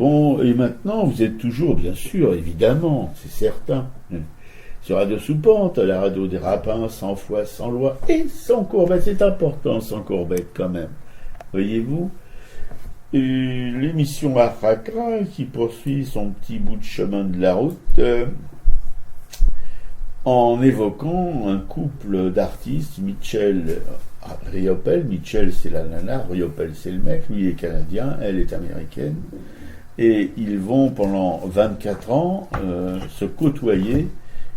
Bon, et maintenant, vous êtes toujours, bien sûr, évidemment, c'est certain, sur Radio Soupente, la radio des rapins, sans foi, sans loi, et sans courbette. C'est important, sans courbette, quand même. Voyez-vous, et l'émission Afrakra, qui poursuit son petit bout de chemin de la route, en évoquant un couple d'artistes, Mitchell Riopelle. Mitchell, c'est la nana, Riopelle, c'est le mec. Lui est canadien, elle est américaine. Et ils vont, pendant 24 ans, se côtoyer.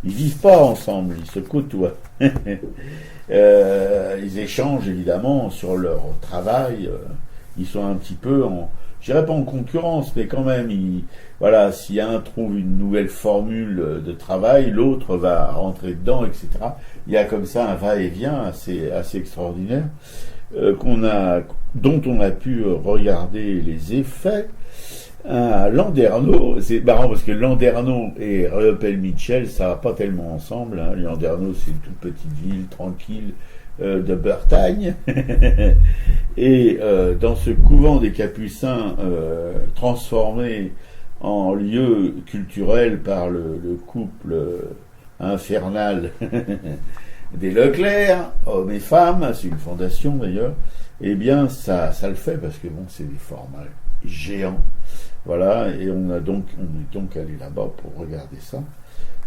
Ils vivent pas ensemble, ils se côtoient. Ils échangent, évidemment, sur leur travail. Ils sont un petit peu je dirais pas en concurrence, mais quand même, voilà, si un trouve une nouvelle formule de travail, l'autre va rentrer dedans, etc. Il y a comme ça un va-et-vient assez extraordinaire, dont on a pu regarder les effets. Landerneau, c'est marrant parce que Landerneau et Riopelle Mitchell, ça va pas tellement ensemble. Landerneau, c'est une toute petite ville tranquille de Bretagne. Et dans ce couvent des Capucins transformé en lieu culturel par le couple infernal des Leclerc, hommes et femmes, c'est une fondation d'ailleurs, eh bien ça le fait parce que bon, c'est des formats géants. Voilà, et on est donc allé là-bas pour regarder ça.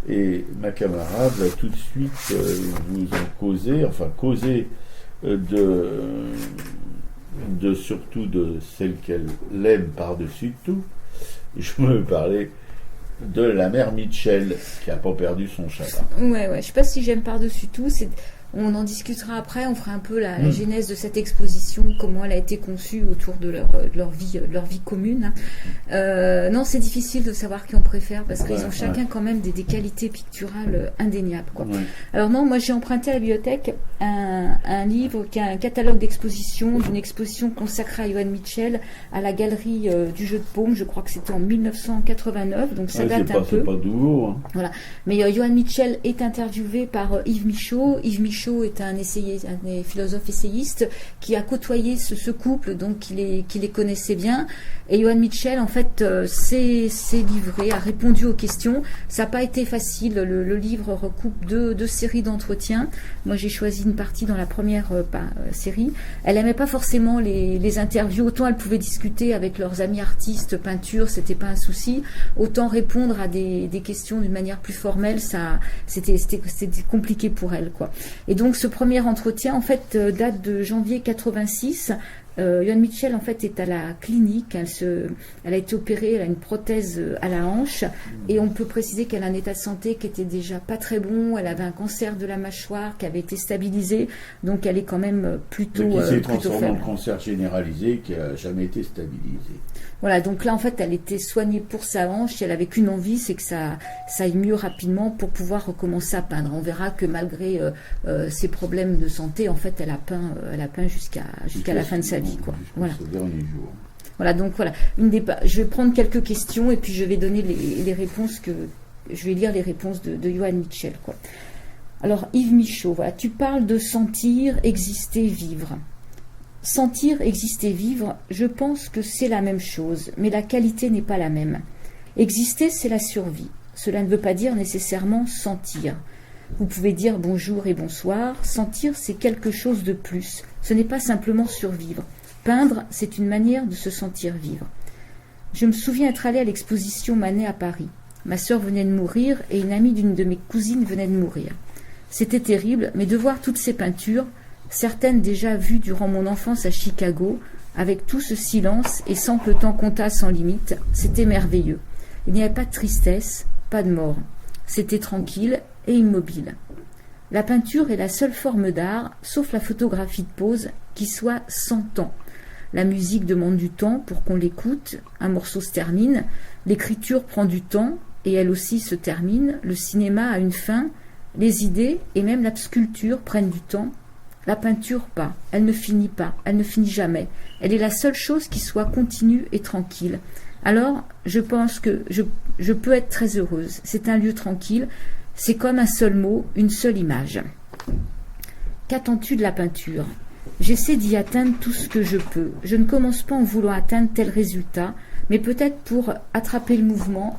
Et ma camarade va tout de suite vous en causer surtout de celle qu'elle aime par-dessus tout. Je veux parler de la mère Mitchell, qui n'a pas perdu son chat. Ouais, je sais pas si j'aime par-dessus tout, on en discutera après, on fera un peu la genèse de cette exposition, comment elle a été conçue autour de leur vie commune. Non, c'est difficile de savoir qui on préfère parce qu'ils ont chacun quand même des qualités picturales indéniables, quoi. Ouais. Alors non, moi j'ai emprunté à la bibliothèque un livre qui a un catalogue d'exposition, d'une exposition consacrée à Joan Mitchell à la galerie du Jeu de Paume. Je crois que c'était en 1989, donc ça date un peu. C'est pas nouveau. Hein. Voilà. Mais Joan Mitchell est interviewé par Yves Michaud. Yves Michaud est un philosophe essayiste qui a côtoyé ce couple, donc qui les connaissait bien. Et Joan Mitchell, en fait, s'est livré, a répondu aux questions. Ça n'a pas été facile. Le livre recoupe deux séries d'entretiens. Moi, j'ai choisi une partie dans la première série. Elle n'aimait pas forcément les interviews. Autant elle pouvait discuter avec leurs amis artistes, peinture, c'était pas un souci. Autant répondre à des questions d'une manière plus formelle, c'était compliqué pour elle, quoi. Et donc, ce premier entretien, en fait, date de janvier 86. Joan Mitchell, en fait, est à la clinique. Elle a été opérée, elle a une prothèse à la hanche. Et on peut préciser qu'elle a un état de santé qui était déjà pas très bon. Elle avait un cancer de la mâchoire qui avait été stabilisé. Donc, elle est quand même plutôt qui s'est transformé en cancer généralisé qui n'a jamais été stabilisé. Voilà, donc là, en fait, elle était soignée pour sa hanche. Elle avait qu'une envie, c'est que ça aille mieux rapidement pour pouvoir recommencer à peindre. On verra que malgré ses problèmes de santé, en fait, elle a peint jusqu'à la fin de sa vie, quoi. Voilà. Voilà, donc voilà. Je vais prendre quelques questions et puis je vais donner les réponses je vais lire les réponses de Joan Mitchell, quoi. Alors, Yves Michaud, voilà, tu parles de sentir, exister, vivre. Sentir, exister, vivre, je pense que c'est la même chose, mais la qualité n'est pas la même. Exister, c'est la survie. Cela ne veut pas dire nécessairement sentir. Vous pouvez dire bonjour et bonsoir. Sentir, c'est quelque chose de plus. Ce n'est pas simplement survivre. Peindre, c'est une manière de se sentir vivre. Je me souviens être allée à l'exposition Manet à Paris. Ma sœur venait de mourir et une amie d'une de mes cousines venait de mourir. C'était terrible, mais de voir toutes ces peintures, certaines déjà vues durant mon enfance à Chicago, avec tout ce silence et sans que le temps comptât sans limite, c'était merveilleux. Il n'y avait pas de tristesse, pas de mort. C'était tranquille et immobile. La peinture est la seule forme d'art, sauf la photographie de pose, qui soit sans temps. La musique demande du temps pour qu'on l'écoute, un morceau se termine, l'écriture prend du temps et elle aussi se termine, le cinéma a une fin, les idées et même la sculpture prennent du temps. La peinture pas, elle ne finit pas, elle ne finit jamais. Elle est la seule chose qui soit continue et tranquille. Alors, je pense que je peux être très heureuse. C'est un lieu tranquille, c'est comme un seul mot, une seule image. Qu'attends-tu de la peinture ? J'essaie d'y atteindre tout ce que je peux. Je ne commence pas en voulant atteindre tel résultat, mais peut-être pour attraper le mouvement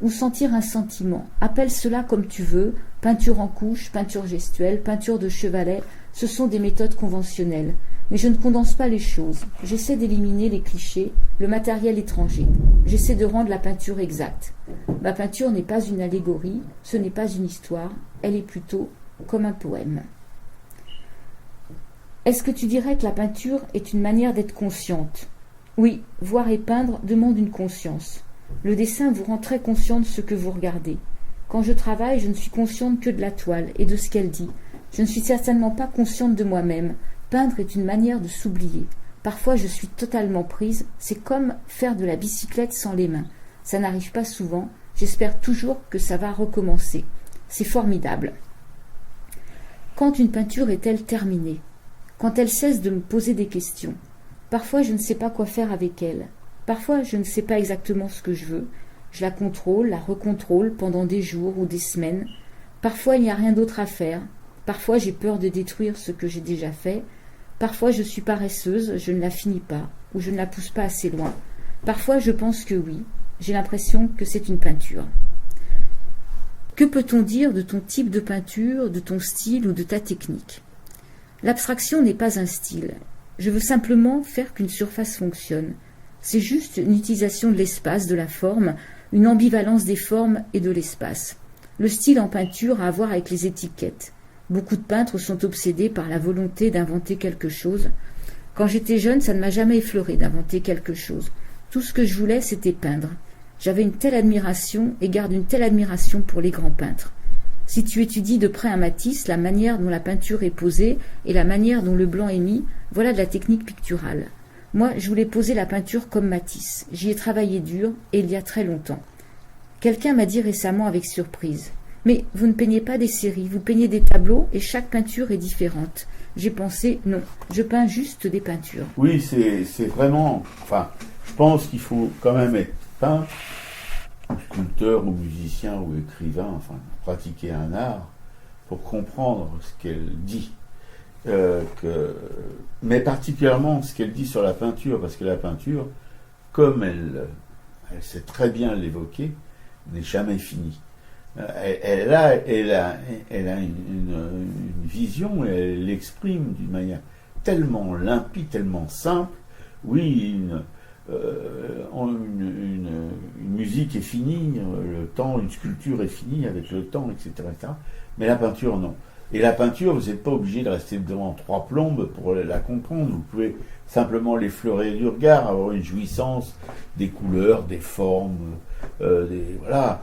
ou sentir un sentiment. Appelle cela comme tu veux, peinture en couche, peinture gestuelle, peinture de chevalet, ce sont des méthodes conventionnelles. Mais je ne condense pas les choses. J'essaie d'éliminer les clichés, le matériel étranger. J'essaie de rendre la peinture exacte. Ma peinture n'est pas une allégorie, ce n'est pas une histoire, elle est plutôt comme un poème. Est-ce que tu dirais que la peinture est une manière d'être consciente ? Oui, voir et peindre demande une conscience. Le dessin vous rend très conscient de ce que vous regardez. Quand je travaille, je ne suis consciente que de la toile et de ce qu'elle dit. Je ne suis certainement pas consciente de moi-même. Peindre est une manière de s'oublier. Parfois, je suis totalement prise. C'est comme faire de la bicyclette sans les mains. Ça n'arrive pas souvent. J'espère toujours que ça va recommencer. C'est formidable. Quand une peinture est-elle terminée ? Quand elle cesse de me poser des questions. Parfois, je ne sais pas quoi faire avec elle. Parfois, je ne sais pas exactement ce que je veux. Je la contrôle, la recontrôle pendant des jours ou des semaines. Parfois, il n'y a rien d'autre à faire. Parfois, j'ai peur de détruire ce que j'ai déjà fait. Parfois, je suis paresseuse, je ne la finis pas, ou je ne la pousse pas assez loin. Parfois, je pense que oui. J'ai l'impression que c'est une peinture. Que peut-on dire de ton type de peinture, de ton style ou de ta technique ? L'abstraction n'est pas un style. Je veux simplement faire qu'une surface fonctionne. C'est juste une utilisation de l'espace, de la forme, une ambivalence des formes et de l'espace. Le style en peinture a à voir avec les étiquettes. Beaucoup de peintres sont obsédés par la volonté d'inventer quelque chose. Quand j'étais jeune, ça ne m'a jamais effleuré d'inventer quelque chose. Tout ce que je voulais, c'était peindre. J'avais une telle admiration et garde une telle admiration pour les grands peintres. Si tu étudies de près un Matisse, la manière dont la peinture est posée et la manière dont le blanc est mis, voilà de la technique picturale. Moi, je voulais poser la peinture comme Matisse. J'y ai travaillé dur et il y a très longtemps. Quelqu'un m'a dit récemment avec surprise « Mais vous ne peignez pas des séries, vous peignez des tableaux et chaque peinture est différente. » J'ai pensé « Non, je peins juste des peintures. » Oui, c'est vraiment... Enfin, je pense qu'il faut quand même être peintre, sculpteur ou musicien ou écrivain, enfin, pratiquer un art pour comprendre ce qu'elle dit. Mais particulièrement ce qu'elle dit sur la peinture, parce que la peinture, comme elle sait très bien l'évoquer, n'est jamais finie. Elle a une vision, et elle l'exprime d'une manière tellement limpide, tellement simple. Oui, une musique est finie, le temps, une sculpture est finie avec le temps, etc., etc. Mais la peinture, non. Et la peinture, vous n'êtes pas obligé de rester devant trois plombes pour la comprendre. Vous pouvez simplement l'effleurer du regard, avoir une jouissance des couleurs, des formes, voilà.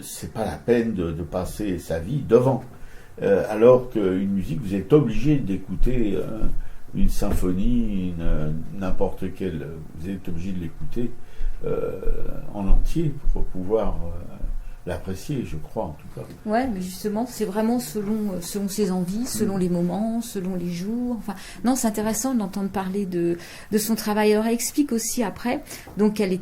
C'est pas la peine de passer sa vie devant. Alors qu'une musique, vous êtes obligé d'écouter une symphonie, n'importe quelle. Vous êtes obligé de l'écouter en entier pour pouvoir l'apprécier, je crois, en tout cas. Ouais, mais justement, c'est vraiment selon ses envies, selon les moments, selon les jours. Enfin, non, c'est intéressant d'entendre parler de son travail. Alors, elle explique aussi après, donc elle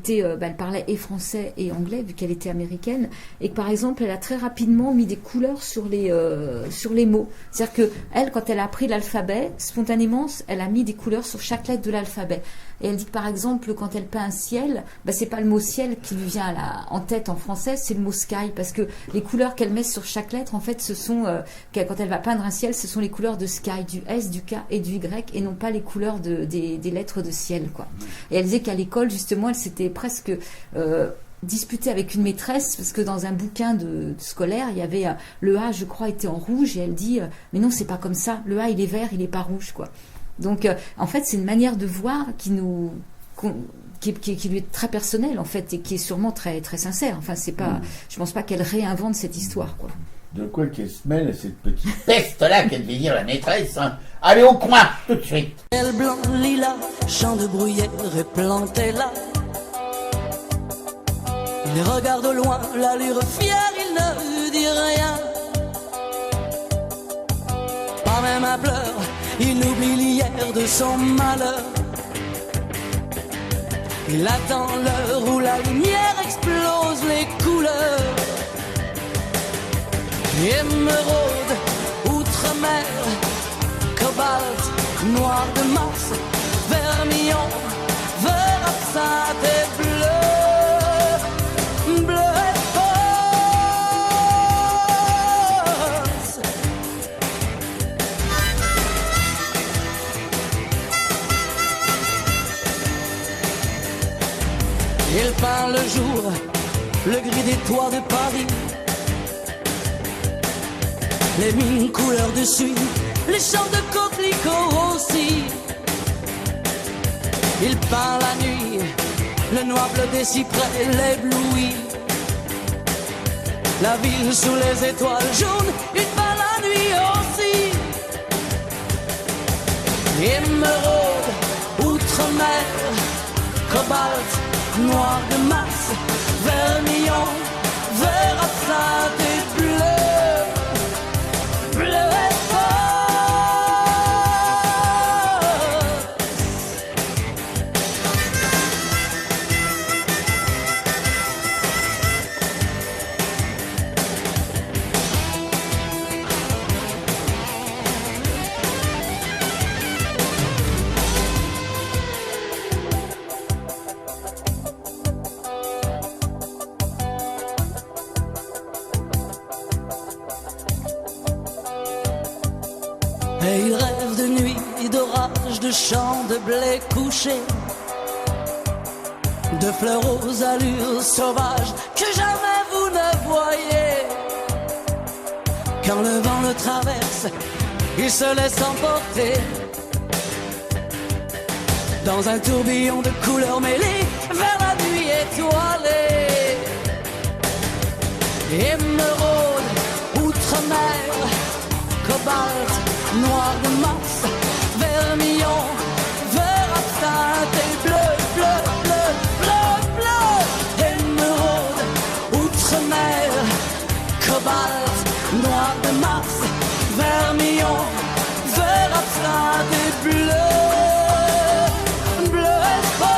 parlait et français et anglais, vu qu'elle était américaine, et que par exemple, elle a très rapidement mis des couleurs sur les mots. C'est-à-dire que elle, quand elle a appris l'alphabet, spontanément, elle a mis des couleurs sur chaque lettre de l'alphabet. Et elle dit que par exemple, quand elle peint un ciel, c'est pas le mot ciel qui lui vient en tête en français, c'est le mot sky, parce que les couleurs qu'elle met sur chaque lettre, en fait, ce sont, quand elle va peindre un ciel, ce sont les couleurs de sky, du S, du K et du Y, et non pas les couleurs des lettres de ciel, quoi. Et elle disait qu'à l'école, justement, elle s'était presque disputée avec une maîtresse, parce que dans un bouquin de scolaire, il y avait le A, je crois, était en rouge, et elle dit, mais non, c'est pas comme ça, le A, il est vert, il est pas rouge, quoi. Donc, en fait, c'est une manière de voir qui lui est très personnelle, en fait, et qui est sûrement très, très sincère. Enfin, c'est pas, je pense pas qu'elle réinvente cette histoire, quoi. De quoi qu'elle se mêle, cette petite peste-là qu'elle devait dire la maîtresse, hein. Allez au coin, tout de suite. Ciel blanc, lilas, champ de bruyère est planté là. Il regarde au loin, l'allure fière, il ne dit rien. Pas même un pleur, il oublie l'hier de son malheur. Il attend l'heure où la lumière explose les couleurs. Émeraude, outre-mer, cobalt, noir de mars, vermillon, vert absinthe et bleu, bleu et rose. Il peint le jour, le gris des toits de Paris, les mines couleur de suie, les champs de coquelicots aussi. Il peint la nuit, le noir bleu des cyprès l'éblouit. La ville sous les étoiles jaunes, il peint la nuit aussi. Émeraude, outre-mer, cobalt, noir de Mars, vermillon, vert absinthe et bleu, bleu et rose. Et il rêve de nuit, d'orage, de champs de blé couché, de fleurs aux allures sauvages que jamais vous ne voyez. Quand le vent le traverse, il se laisse emporter dans un tourbillon de couleurs mêlées vers la nuit étoilée. Émeraude, outre-mer, cobalt, noir de Mars, vermillon, vert absinthe et bleu, bleu, bleu, bleu, bleu. Émeraude, outre-mer, cobalt, noir de Mars, vermillon, vert absinthe et bleu, bleu et rose.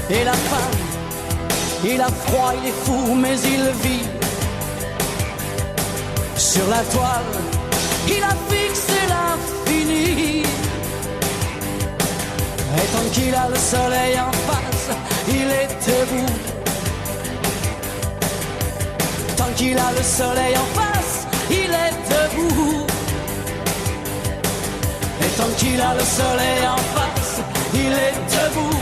Et la faim, il a froid, il est fou, mais il vit. Sur la toile, il a fixé l'infini. Et tant qu'il a le soleil en face, il est debout. Tant qu'il a le soleil en face, il est debout. Et tant qu'il a le soleil en face, il est debout.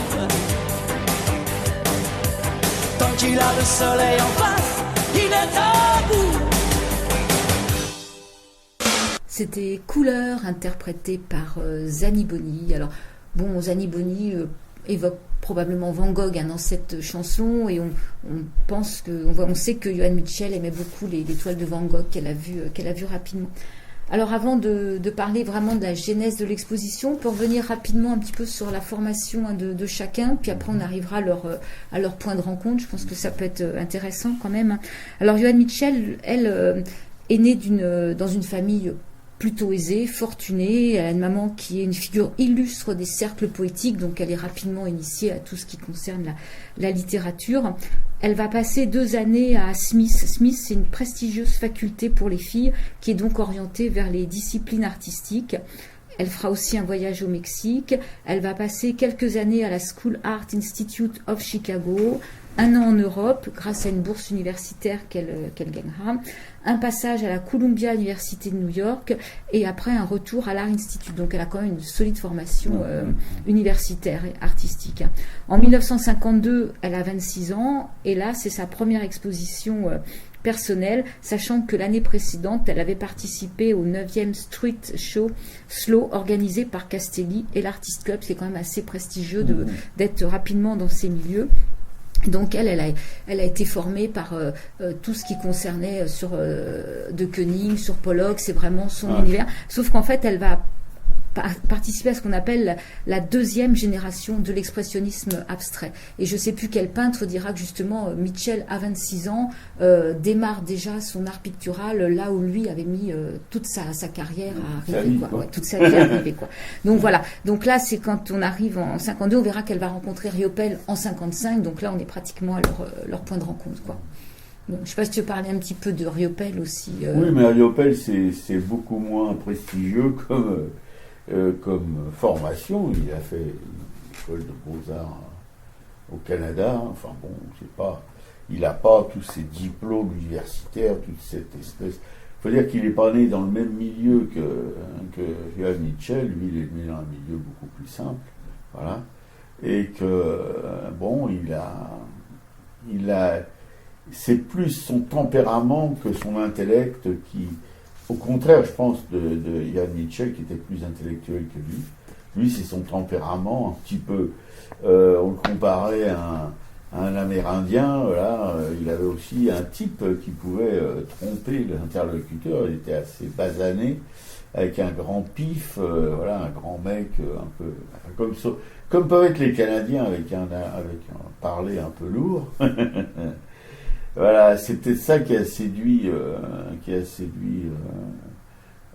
Tant qu'il a le soleil en face, il est debout. C'était Couleur, interprété par Zanny Boni. Alors, bon, Zanny Boni évoque probablement Van Gogh dans cette chanson, et on pense on sait que Joan Mitchell aimait beaucoup les toiles de Van Gogh qu'elle a vu rapidement. Alors, avant de parler vraiment de la genèse de l'exposition, on peut revenir rapidement un petit peu sur la formation de chacun, puis après on arrivera à leur point de rencontre. Je pense que ça peut être intéressant quand même. Alors, Joan Mitchell, elle, est née dans une famille plutôt aisée, fortunée. Elle a une maman qui est une figure illustre des cercles poétiques, donc elle est rapidement initiée à tout ce qui concerne la littérature. Elle va passer 2 années à Smith. Smith, c'est une prestigieuse faculté pour les filles qui est donc orientée vers les disciplines artistiques. Elle fera aussi un voyage au Mexique. Elle va passer quelques années à la School Art Institute of Chicago, 1 an en Europe grâce à une bourse universitaire qu'elle gagnera, un passage à la Columbia University de New York et après un retour à l'Art Institute. Donc elle a quand même une solide formation universitaire et artistique. En 1952, elle a 26 ans et là c'est sa première exposition personnelle, sachant que l'année précédente, elle avait participé au 9e Street Show Slow organisé par Castelli et l'Artist Club. C'est quand même assez prestigieux d'être rapidement dans ces milieux. Donc elle a été formée par tout ce qui concernait sur de Koenig, sur Pollock, c'est vraiment son univers. Sauf qu'en fait, elle va participer à ce qu'on appelle la 2e génération de l'expressionnisme abstrait. Et je ne sais plus quel peintre dira que justement Mitchell, à 26 ans, démarre déjà son art pictural là où lui avait mis toute sa carrière à arriver, toute sa vie à arriver, quoi. Donc voilà. Donc là, c'est quand on arrive en 52, on verra qu'elle va rencontrer Riopelle en 55. Donc là, on est pratiquement à leur point de rencontre, quoi. Bon, je ne sais pas si tu veux parler un petit peu de Riopelle aussi. Oui, mais Riopelle, c'est beaucoup moins prestigieux comme formation. Il a fait une école de beaux-arts au Canada. Enfin bon, il n'a pas tous ces diplômes universitaires, toute cette espèce. Il faut dire qu'il n'est pas né dans le même milieu que Johann Mitchell. Lui, il est né dans un milieu beaucoup plus simple. Voilà. Et que, bon, c'est plus son tempérament que son intellect qui, au contraire, je pense, de Johann Mitchell, qui était plus intellectuel que lui. Lui, c'est son tempérament, un petit peu. On le comparait à un Amérindien, voilà. Il avait aussi un type qui pouvait tromper l'interlocuteur. Il était assez basané, avec un grand pif, voilà, un grand mec, un peu, comme peuvent être les Canadiens, avec un parler un peu lourd. Voilà, c'est peut-être ça qui a séduit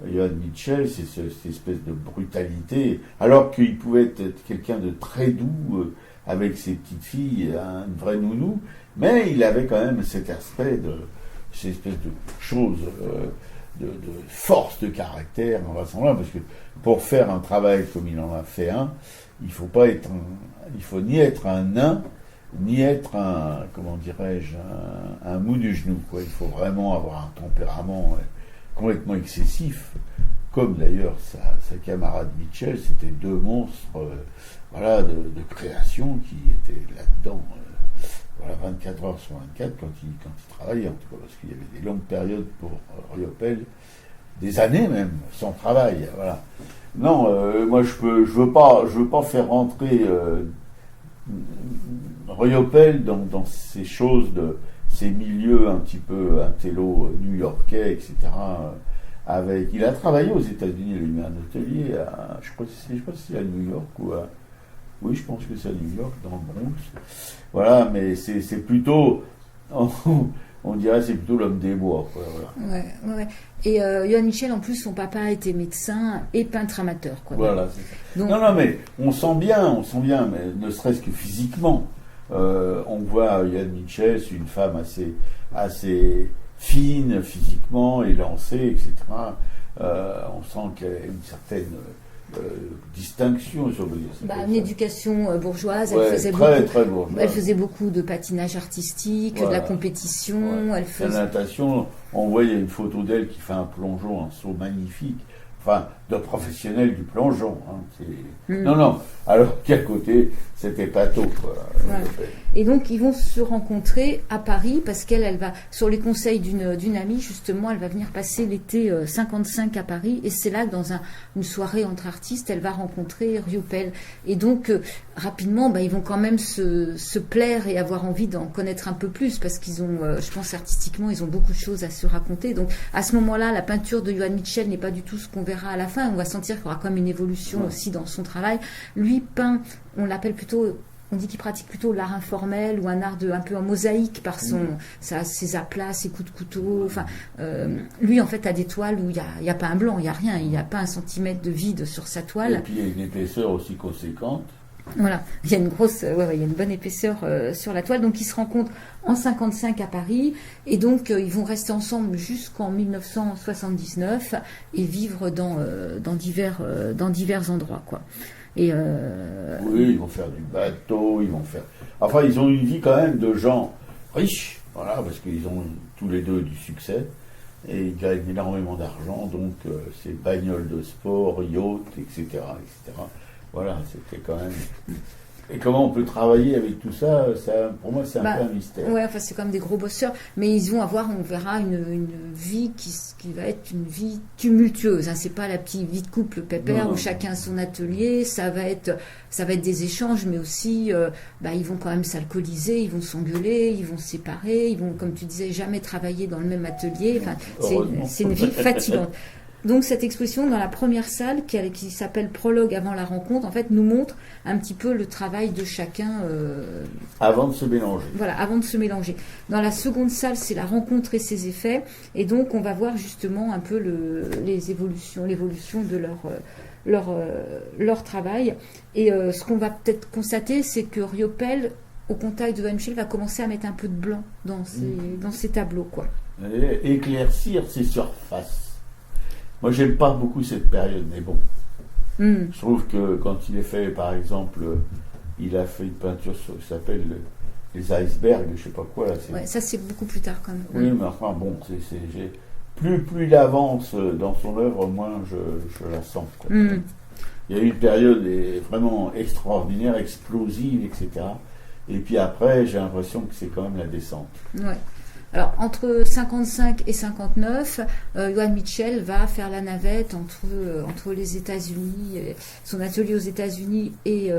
Johann Mitchell, c'est cette espèce de brutalité, alors qu'il pouvait être quelqu'un de très doux avec ses petites filles, un vrai nounou, mais il avait quand même cette espèce de chose, de force de caractère, parce que pour faire un travail comme il en a fait un, il faut ni être un nain, ni être comment dirais-je, un mou du genou, quoi. Il faut vraiment avoir un tempérament complètement excessif, comme d'ailleurs sa camarade Mitchell. C'était deux monstres, voilà, de création qui étaient là-dedans, voilà, 24 heures sur 24 quand il travaillait, en tout cas, parce qu'il y avait des longues périodes pour Riopelle, des années même, sans travail, voilà. Non, moi je veux pas faire rentrer Riopelle dans ces choses, ces milieux un petit peu intello new-yorkais, etc. Il a travaillé aux États-Unis, il a eu un atelier je crois que c'est à New York oui, je pense que c'est à New York, dans le Bronx. Voilà, mais c'est plutôt, on dirait, c'est plutôt l'homme des bois, quoi, voilà. Ouais. Et Johann Mitchell, en plus, son papa était médecin et peintre amateur, quoi. Voilà, c'est ça. Donc, non, mais on sent bien, mais ne serait-ce que physiquement. On voit Johann Mitchell, c'est une femme assez fine physiquement, élancée, etc. On sent qu'elle a une certaine distinction, si on veut dire. Une éducation bourgeoise, elle faisait beaucoup de patinage artistique, de la compétition, elle faisait... La natation, on voit, il y a une photo d'elle qui fait un plongeon, un saut magnifique, enfin, de professionnel du plongeon. Non, alors qu'à côté, c'était Pato, quoi. Voilà. Et donc, ils vont se rencontrer à Paris, parce qu'elle va, sur les conseils d'une amie, justement, elle va venir passer l'été 55 à Paris, et c'est là que dans une soirée entre artistes, elle va rencontrer Riopelle. Et donc, rapidement, ils vont quand même se plaire et avoir envie d'en connaître un peu plus, parce qu'ils ont, je pense, artistiquement, ils ont beaucoup de choses à se raconter. Donc, à ce moment-là, la peinture de Johann Mitchell n'est pas du tout ce qu'on verra à la fin. On va sentir qu'il y aura comme une évolution aussi dans son travail. Lui peint, on l'appelle plutôt... On dit qu'il pratique plutôt l'art informel ou un art un peu en mosaïque par ses aplats, ses coups de couteau. Enfin, lui, en fait, a des toiles où il y a pas un blanc, il n'y a rien, il n'y a pas un centimètre de vide sur sa toile. Et puis il y a une épaisseur aussi conséquente. Voilà, il y a une il y a une bonne épaisseur sur la toile. Donc ils se rencontrent en 55 à Paris et donc ils vont rester ensemble jusqu'en 1979 et vivre dans divers endroits, quoi. Et oui, ils vont faire du bateau, enfin, ils ont une vie quand même de gens riches, voilà, parce qu'ils ont tous les deux du succès, et ils gagnent énormément d'argent, donc c'est bagnoles de sport, yachts, etc., etc. Voilà, c'était quand même... Et comment on peut travailler avec tout ça, pour moi, c'est un peu un mystère. Ouais, enfin, c'est comme des gros bosseurs, mais ils vont avoir, on verra, une vie qui va être une vie tumultueuse. Hein. C'est pas la petite vie de couple pépère où chacun a son atelier. Ça va être des échanges, mais aussi, ils vont quand même s'alcooliser, ils vont s'engueuler, ils vont se séparer, ils vont, comme tu disais, jamais travailler dans le même atelier. Enfin, c'est une vie fatigante. Donc cette exposition dans la première salle qui s'appelle Prologue avant la rencontre, en fait, nous montre un petit peu le travail de chacun. Avant de se mélanger. Voilà, avant de se mélanger. Dans la seconde salle, c'est la rencontre et ses effets. Et donc on va voir justement un peu l'évolution de leur travail. Et ce qu'on va peut-être constater, c'est que Riopelle au contact de Johann Michel, va commencer à mettre un peu de blanc dans ses tableaux, quoi. Et éclaircir ses surfaces. Moi, j'aime pas beaucoup cette période, mais bon. Je trouve que quand il est fait, par exemple, il a fait une peinture qui s'appelle les icebergs, je sais pas quoi là. Ouais, ça c'est beaucoup plus tard quand même. Oui, mais enfin bon, plus il avance dans son œuvre, moins je la sens, quoi. Il y a eu une période vraiment extraordinaire, explosive, etc. Et puis après, j'ai l'impression que c'est quand même la descente. Ouais. Alors, entre 55 et 59, Johann Michel va faire la navette entre les États-Unis, son atelier aux États-Unis et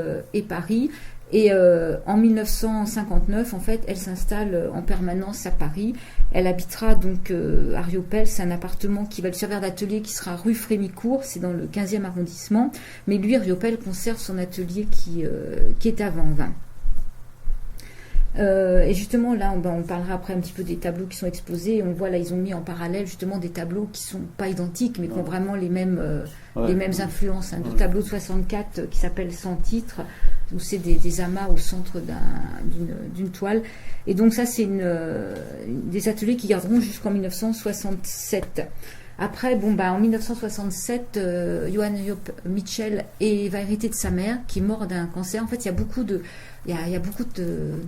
Paris. Et en 1959, en fait, elle s'installe en permanence à Paris. Elle habitera donc à Rieupel. C'est un appartement qui va lui servir d'atelier, qui sera rue Frémicourt, c'est dans le 15e arrondissement. Mais lui, Rieupel, conserve son atelier qui est à Vanves. Et justement là on parlera après un petit peu des tableaux qui sont exposés, et on voit là ils ont mis en parallèle justement des tableaux qui sont pas identiques mais qui ont vraiment les mêmes influences, un tableau de 64 qui s'appelle Sans titre, où c'est des amas au centre d'une toile, et donc ça c'est des ateliers qui garderont jusqu'en 1967. Après, en 1967, Johann Michel va hériter de sa mère, qui est morte d'un cancer. En fait, il y a beaucoup de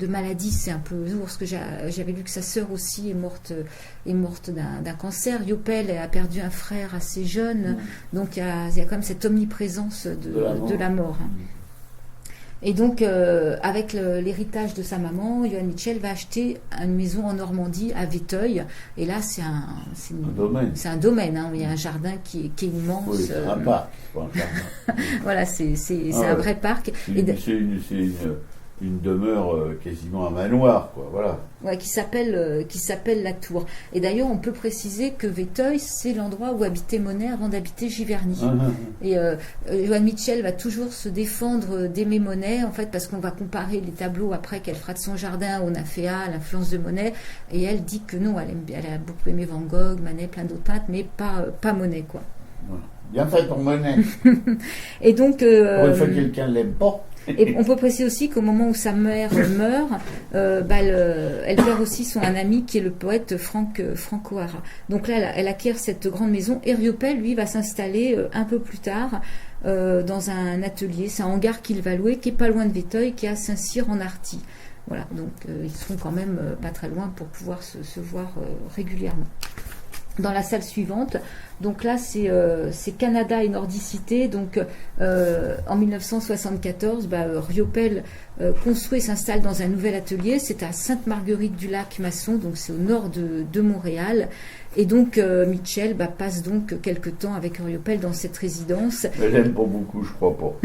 maladies. C'est un peu lourd, parce que j'avais lu que sa sœur aussi est morte d'un cancer. Joppel a perdu un frère assez jeune. Donc, il y a quand même cette omniprésence de la mort. Et donc, avec l'héritage de sa maman, Johann Michel va acheter une maison en Normandie, à Véteuil. Et là, c'est un domaine. C'est un domaine, hein. Il y a un jardin qui est immense. Oui, c'est un parc, c'est pas un jardin. Voilà, c'est un vrai parc. C'est une demeure quasiment un manoir, quoi, voilà. Ouais, qui s'appelle la Tour. Et d'ailleurs, on peut préciser que Véteuil, c'est l'endroit où habitait Monet avant d'habiter Giverny. Et Johann Michel va toujours se défendre d'aimer Monet, en fait, parce qu'on va comparer les tableaux après qu'elle fera de son jardin au Naféa, à l'influence de Monet, et elle dit que non, elle a beaucoup aimé Van Gogh, Manet, plein d'autres peintres, mais pas Monet, quoi. Voilà. Bien fait pour Monet. Et donc, pour une fois que quelqu'un ne l'aime pas. Et on peut préciser aussi qu'au moment où sa mère meurt, elle perd aussi un ami qui est le poète Frank O'Hara. Donc là, elle acquiert cette grande maison. Et Rieupel, lui, va s'installer un peu plus tard dans un atelier. C'est un hangar qu'il va louer, qui est pas loin de Véteuil, qui est à Saint-Cyr en Arty. Voilà, donc ils seront quand même pas très loin pour pouvoir se voir régulièrement. Dans la salle suivante, donc là c'est Canada et Nordicité. Donc en 1974, Rieupel construit et s'installe dans un nouvel atelier. C'est à Sainte-Marguerite-du-Lac-Masson, donc c'est au nord de Montréal. Et donc Michel passe donc quelques temps avec Rieupel dans cette résidence. Elle l'aime pas beaucoup, je crois pas.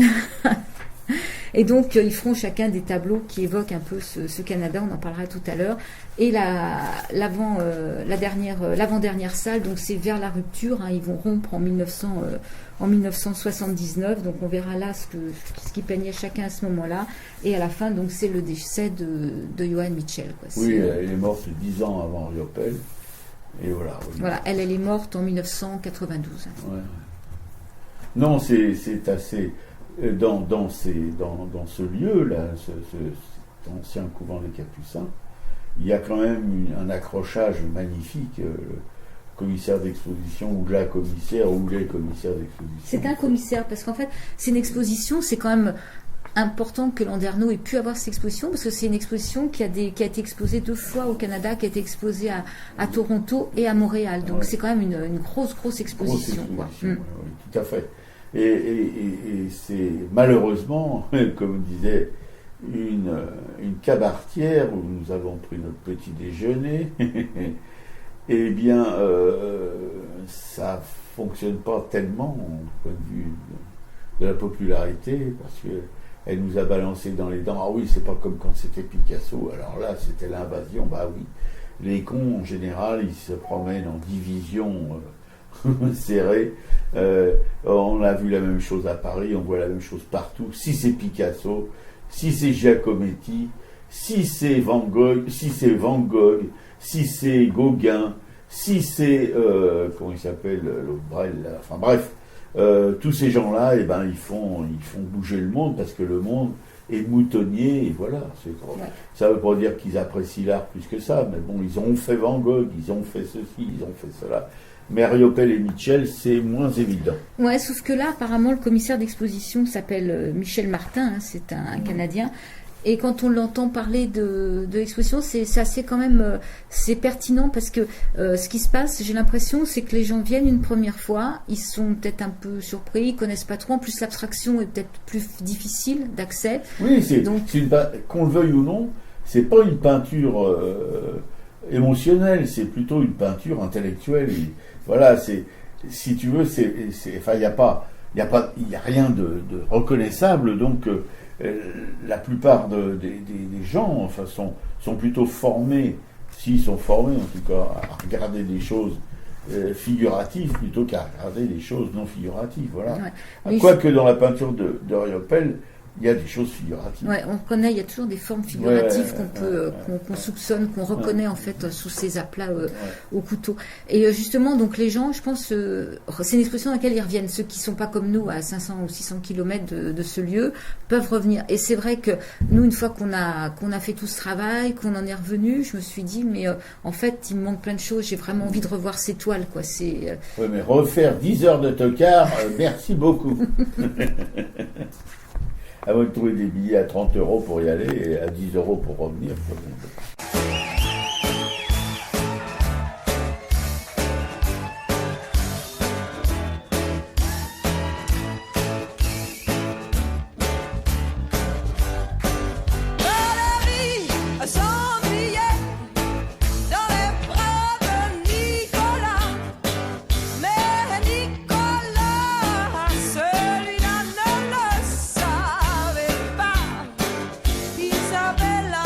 Et donc, ils feront chacun des tableaux qui évoquent un peu ce Canada, on en parlera tout à l'heure. Et l'avant-dernière salle, donc c'est vers la rupture, hein, ils vont rompre en 1979, donc on verra là ce qui peignait chacun à ce moment-là. Et à la fin, donc c'est le décès de Johann Michel, quoi. Oui, elle est morte 10 ans avant Rieupel. Et voilà. Oui. Voilà, elle est morte en 1992. Ouais. Non, c'est assez... Dans ce lieu-là, cet ancien couvent des Capucins, il y a quand même un accrochage magnifique. Le commissaire d'exposition, ou la commissaire, ou les commissaires d'exposition. C'est un commissaire, parce qu'en fait, c'est une exposition, c'est quand même important que Landerneau ait pu avoir cette exposition, parce que c'est une exposition qui a été exposée 2 fois au Canada, qui a été exposée à Toronto et à Montréal. Donc c'est quand même une grosse exposition. Oui, tout à fait. Et c'est malheureusement, comme disait une cabaretière où nous avons pris notre petit déjeuner, eh bien, ça fonctionne pas tellement au point de vue de la popularité, parce qu'elle nous a balancé dans les dents. Ah oui, c'est pas comme quand c'était Picasso, alors là c'était l'invasion. Bah oui, les cons en général, ils se promènent en division serrée. On a vu la même chose à Paris, on voit la même chose partout. Si c'est Picasso, si c'est Giacometti, si c'est Van Gogh, si c'est Gauguin, si c'est comment il s'appelle, l'autre Brel, enfin bref, tous ces gens-là, ils font bouger le monde, parce que le monde et moutonniers, et voilà. Ça veut pas dire qu'ils apprécient l'art plus que ça, mais bon, ils ont fait Van Gogh, ils ont fait ceci, ils ont fait cela. Mais Riopelle et Mitchell, c'est moins évident. Ouais, sauf que là, apparemment, le commissaire d'exposition s'appelle Michel Martin, hein, c'est un Canadien. Et quand on l'entend parler de l'exposition, c'est assez quand même, c'est pertinent parce que ce qui se passe, j'ai l'impression, c'est que les gens viennent une première fois, ils sont peut-être un peu surpris, ils connaissent pas trop. En plus, l'abstraction est peut-être plus difficile d'accès. Oui, qu'on le veuille ou non, c'est pas une peinture émotionnelle, c'est plutôt une peinture intellectuelle. Voilà, si tu veux, enfin, il y a rien de reconnaissable, donc. La plupart des gens, enfin, sont plutôt formés, s'ils sont formés en tout cas, à regarder des choses figuratives plutôt qu'à regarder des choses non figuratives. Voilà. Ouais. Quoique dans la peinture de Riopelle, il y a des choses figuratives. Ouais, on connaît, il y a toujours des formes figuratives qu'on soupçonne, qu'on reconnaît en fait sous ces aplats au couteau. Et justement, donc les gens, je pense, c'est une expression dans laquelle ils reviennent. Ceux qui sont pas comme nous à 500 ou 600 km de ce lieu peuvent revenir. Et c'est vrai que nous, une fois qu'on a fait tout ce travail, qu'on en est revenu, je me suis dit, mais en fait, il me manque plein de choses. J'ai vraiment envie de revoir ces toiles, quoi. Oui, mais refaire 10 heures de tocard, merci beaucoup. À moins de trouver des billets à 30 € pour y aller et à 10 € pour revenir. Isabella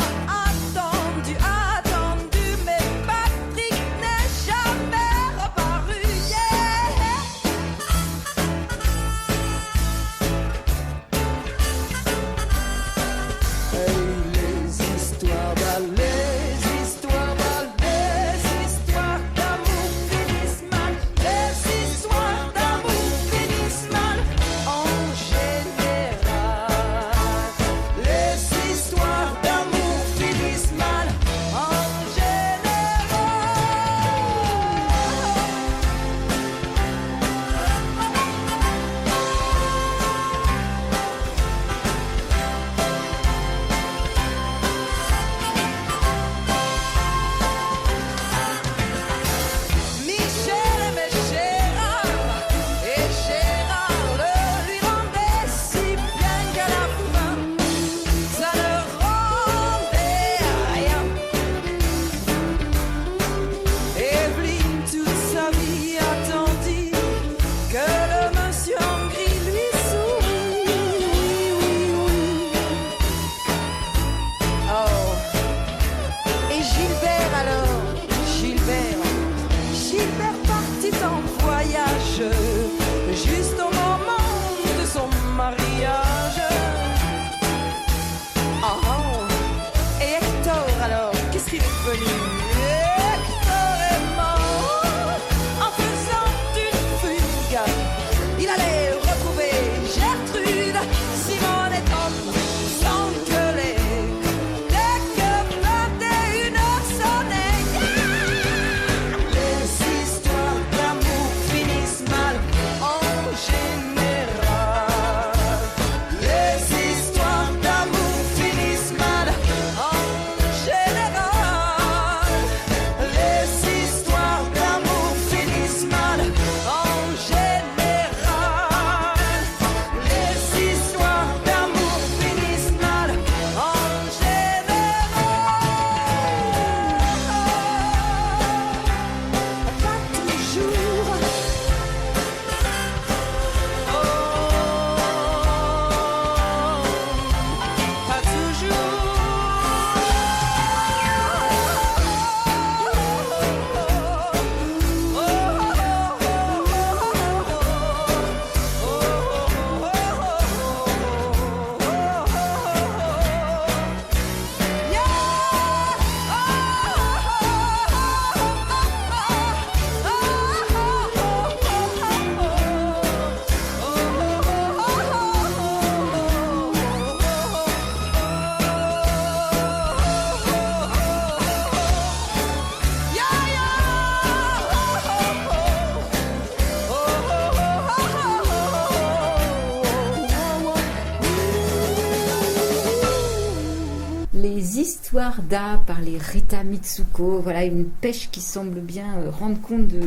Histoire d'A par les Rita Mitsuko. Voilà, une pêche qui semble bien rendre compte de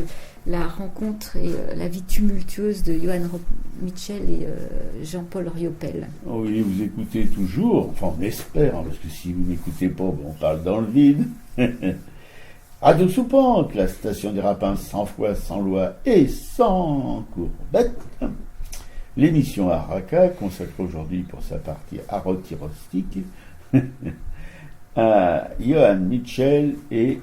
la rencontre et la vie tumultueuse de Johann Mitchell et Jean-Paul Riopel. Oui, vous écoutez toujours, enfin on espère, parce que si vous n'écoutez pas, on parle dans le vide. Radio Soupente, la station des rapins sans foi, sans loi et sans courbette. L'émission Araka, consacrée aujourd'hui pour sa partie arotirostique, à Johann Mitchell et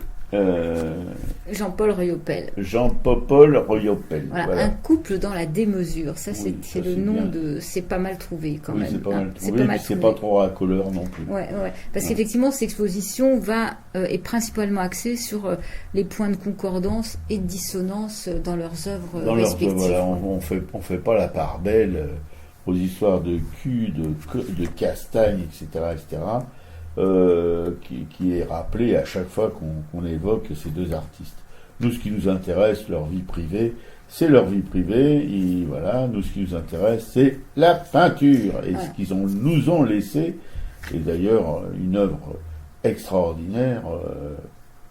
Jean-Paul Riopel. Jean-Paul Riopel. Voilà, un couple dans la démesure. Ça, Oui, c'est ça, le c'est nom bien. de. C'est pas mal trouvé quand même. C'est pas mal C'est trouvé, pas mal mais c'est trouvé. pas trop racoleur non plus. Ouais. Parce qu'effectivement, cette exposition est principalement axée sur les points de concordance et de dissonance dans leurs œuvres Dans leurs respectives. voilà, on fait pas la part belle aux histoires de cul, de castagne, etc., qui est rappelé à chaque fois qu'on évoque ces deux artistes. Nous, ce qui nous intéresse, leur vie privée, c'est leur vie privée, et voilà, nous, ce qui nous intéresse, c'est la peinture, et ce qu'ils nous ont laissé, et d'ailleurs, une œuvre extraordinaire,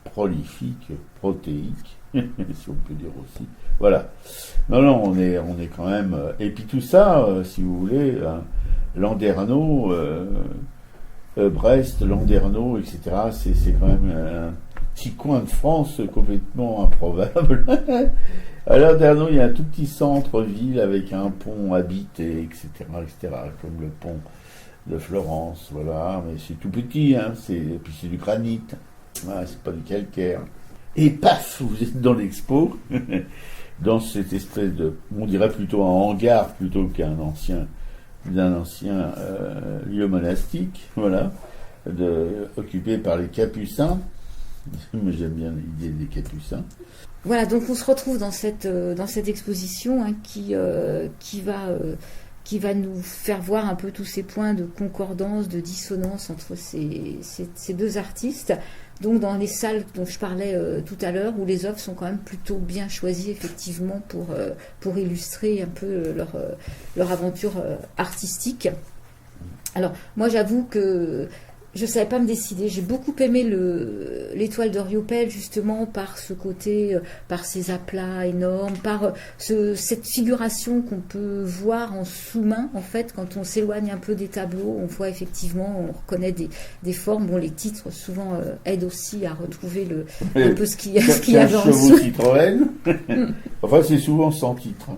prolifique, protéique, si on peut dire aussi. Voilà. Non, on est quand même... et puis tout ça, si vous voulez, Landerneau, Brest, Landerneau, etc., c'est quand même un petit coin de France complètement improbable. À Landerneau, il y a un tout petit centre-ville avec un pont habité, etc., comme le pont de Florence, voilà, mais c'est tout petit, hein, et puis c'est du granit, c'est pas du calcaire. Et paf, vous êtes dans l'expo, dans cette espèce de, on dirait plutôt un hangar plutôt qu'un ancien lieu monastique, voilà, occupé par les Capucins. Mais j'aime bien l'idée des Capucins. Voilà, donc on se retrouve dans cette exposition qui va nous faire voir un peu tous ces points de concordance, de dissonance entre ces deux artistes. Donc dans les salles dont je parlais tout à l'heure, où les œuvres sont quand même plutôt bien choisies effectivement pour illustrer un peu leur aventure artistique. Alors moi j'avoue que je savais pas me décider. J'ai beaucoup aimé l'étoile de Riopel justement par ce côté, par ses aplats énormes, par cette figuration qu'on peut voir en sous-main en fait quand on s'éloigne un peu des tableaux. On voit effectivement, on reconnaît des formes. Bon, les titres souvent aident aussi à retrouver un peu ce qu'il y avait en dessous. Citroën. Enfin, c'est souvent sans titre.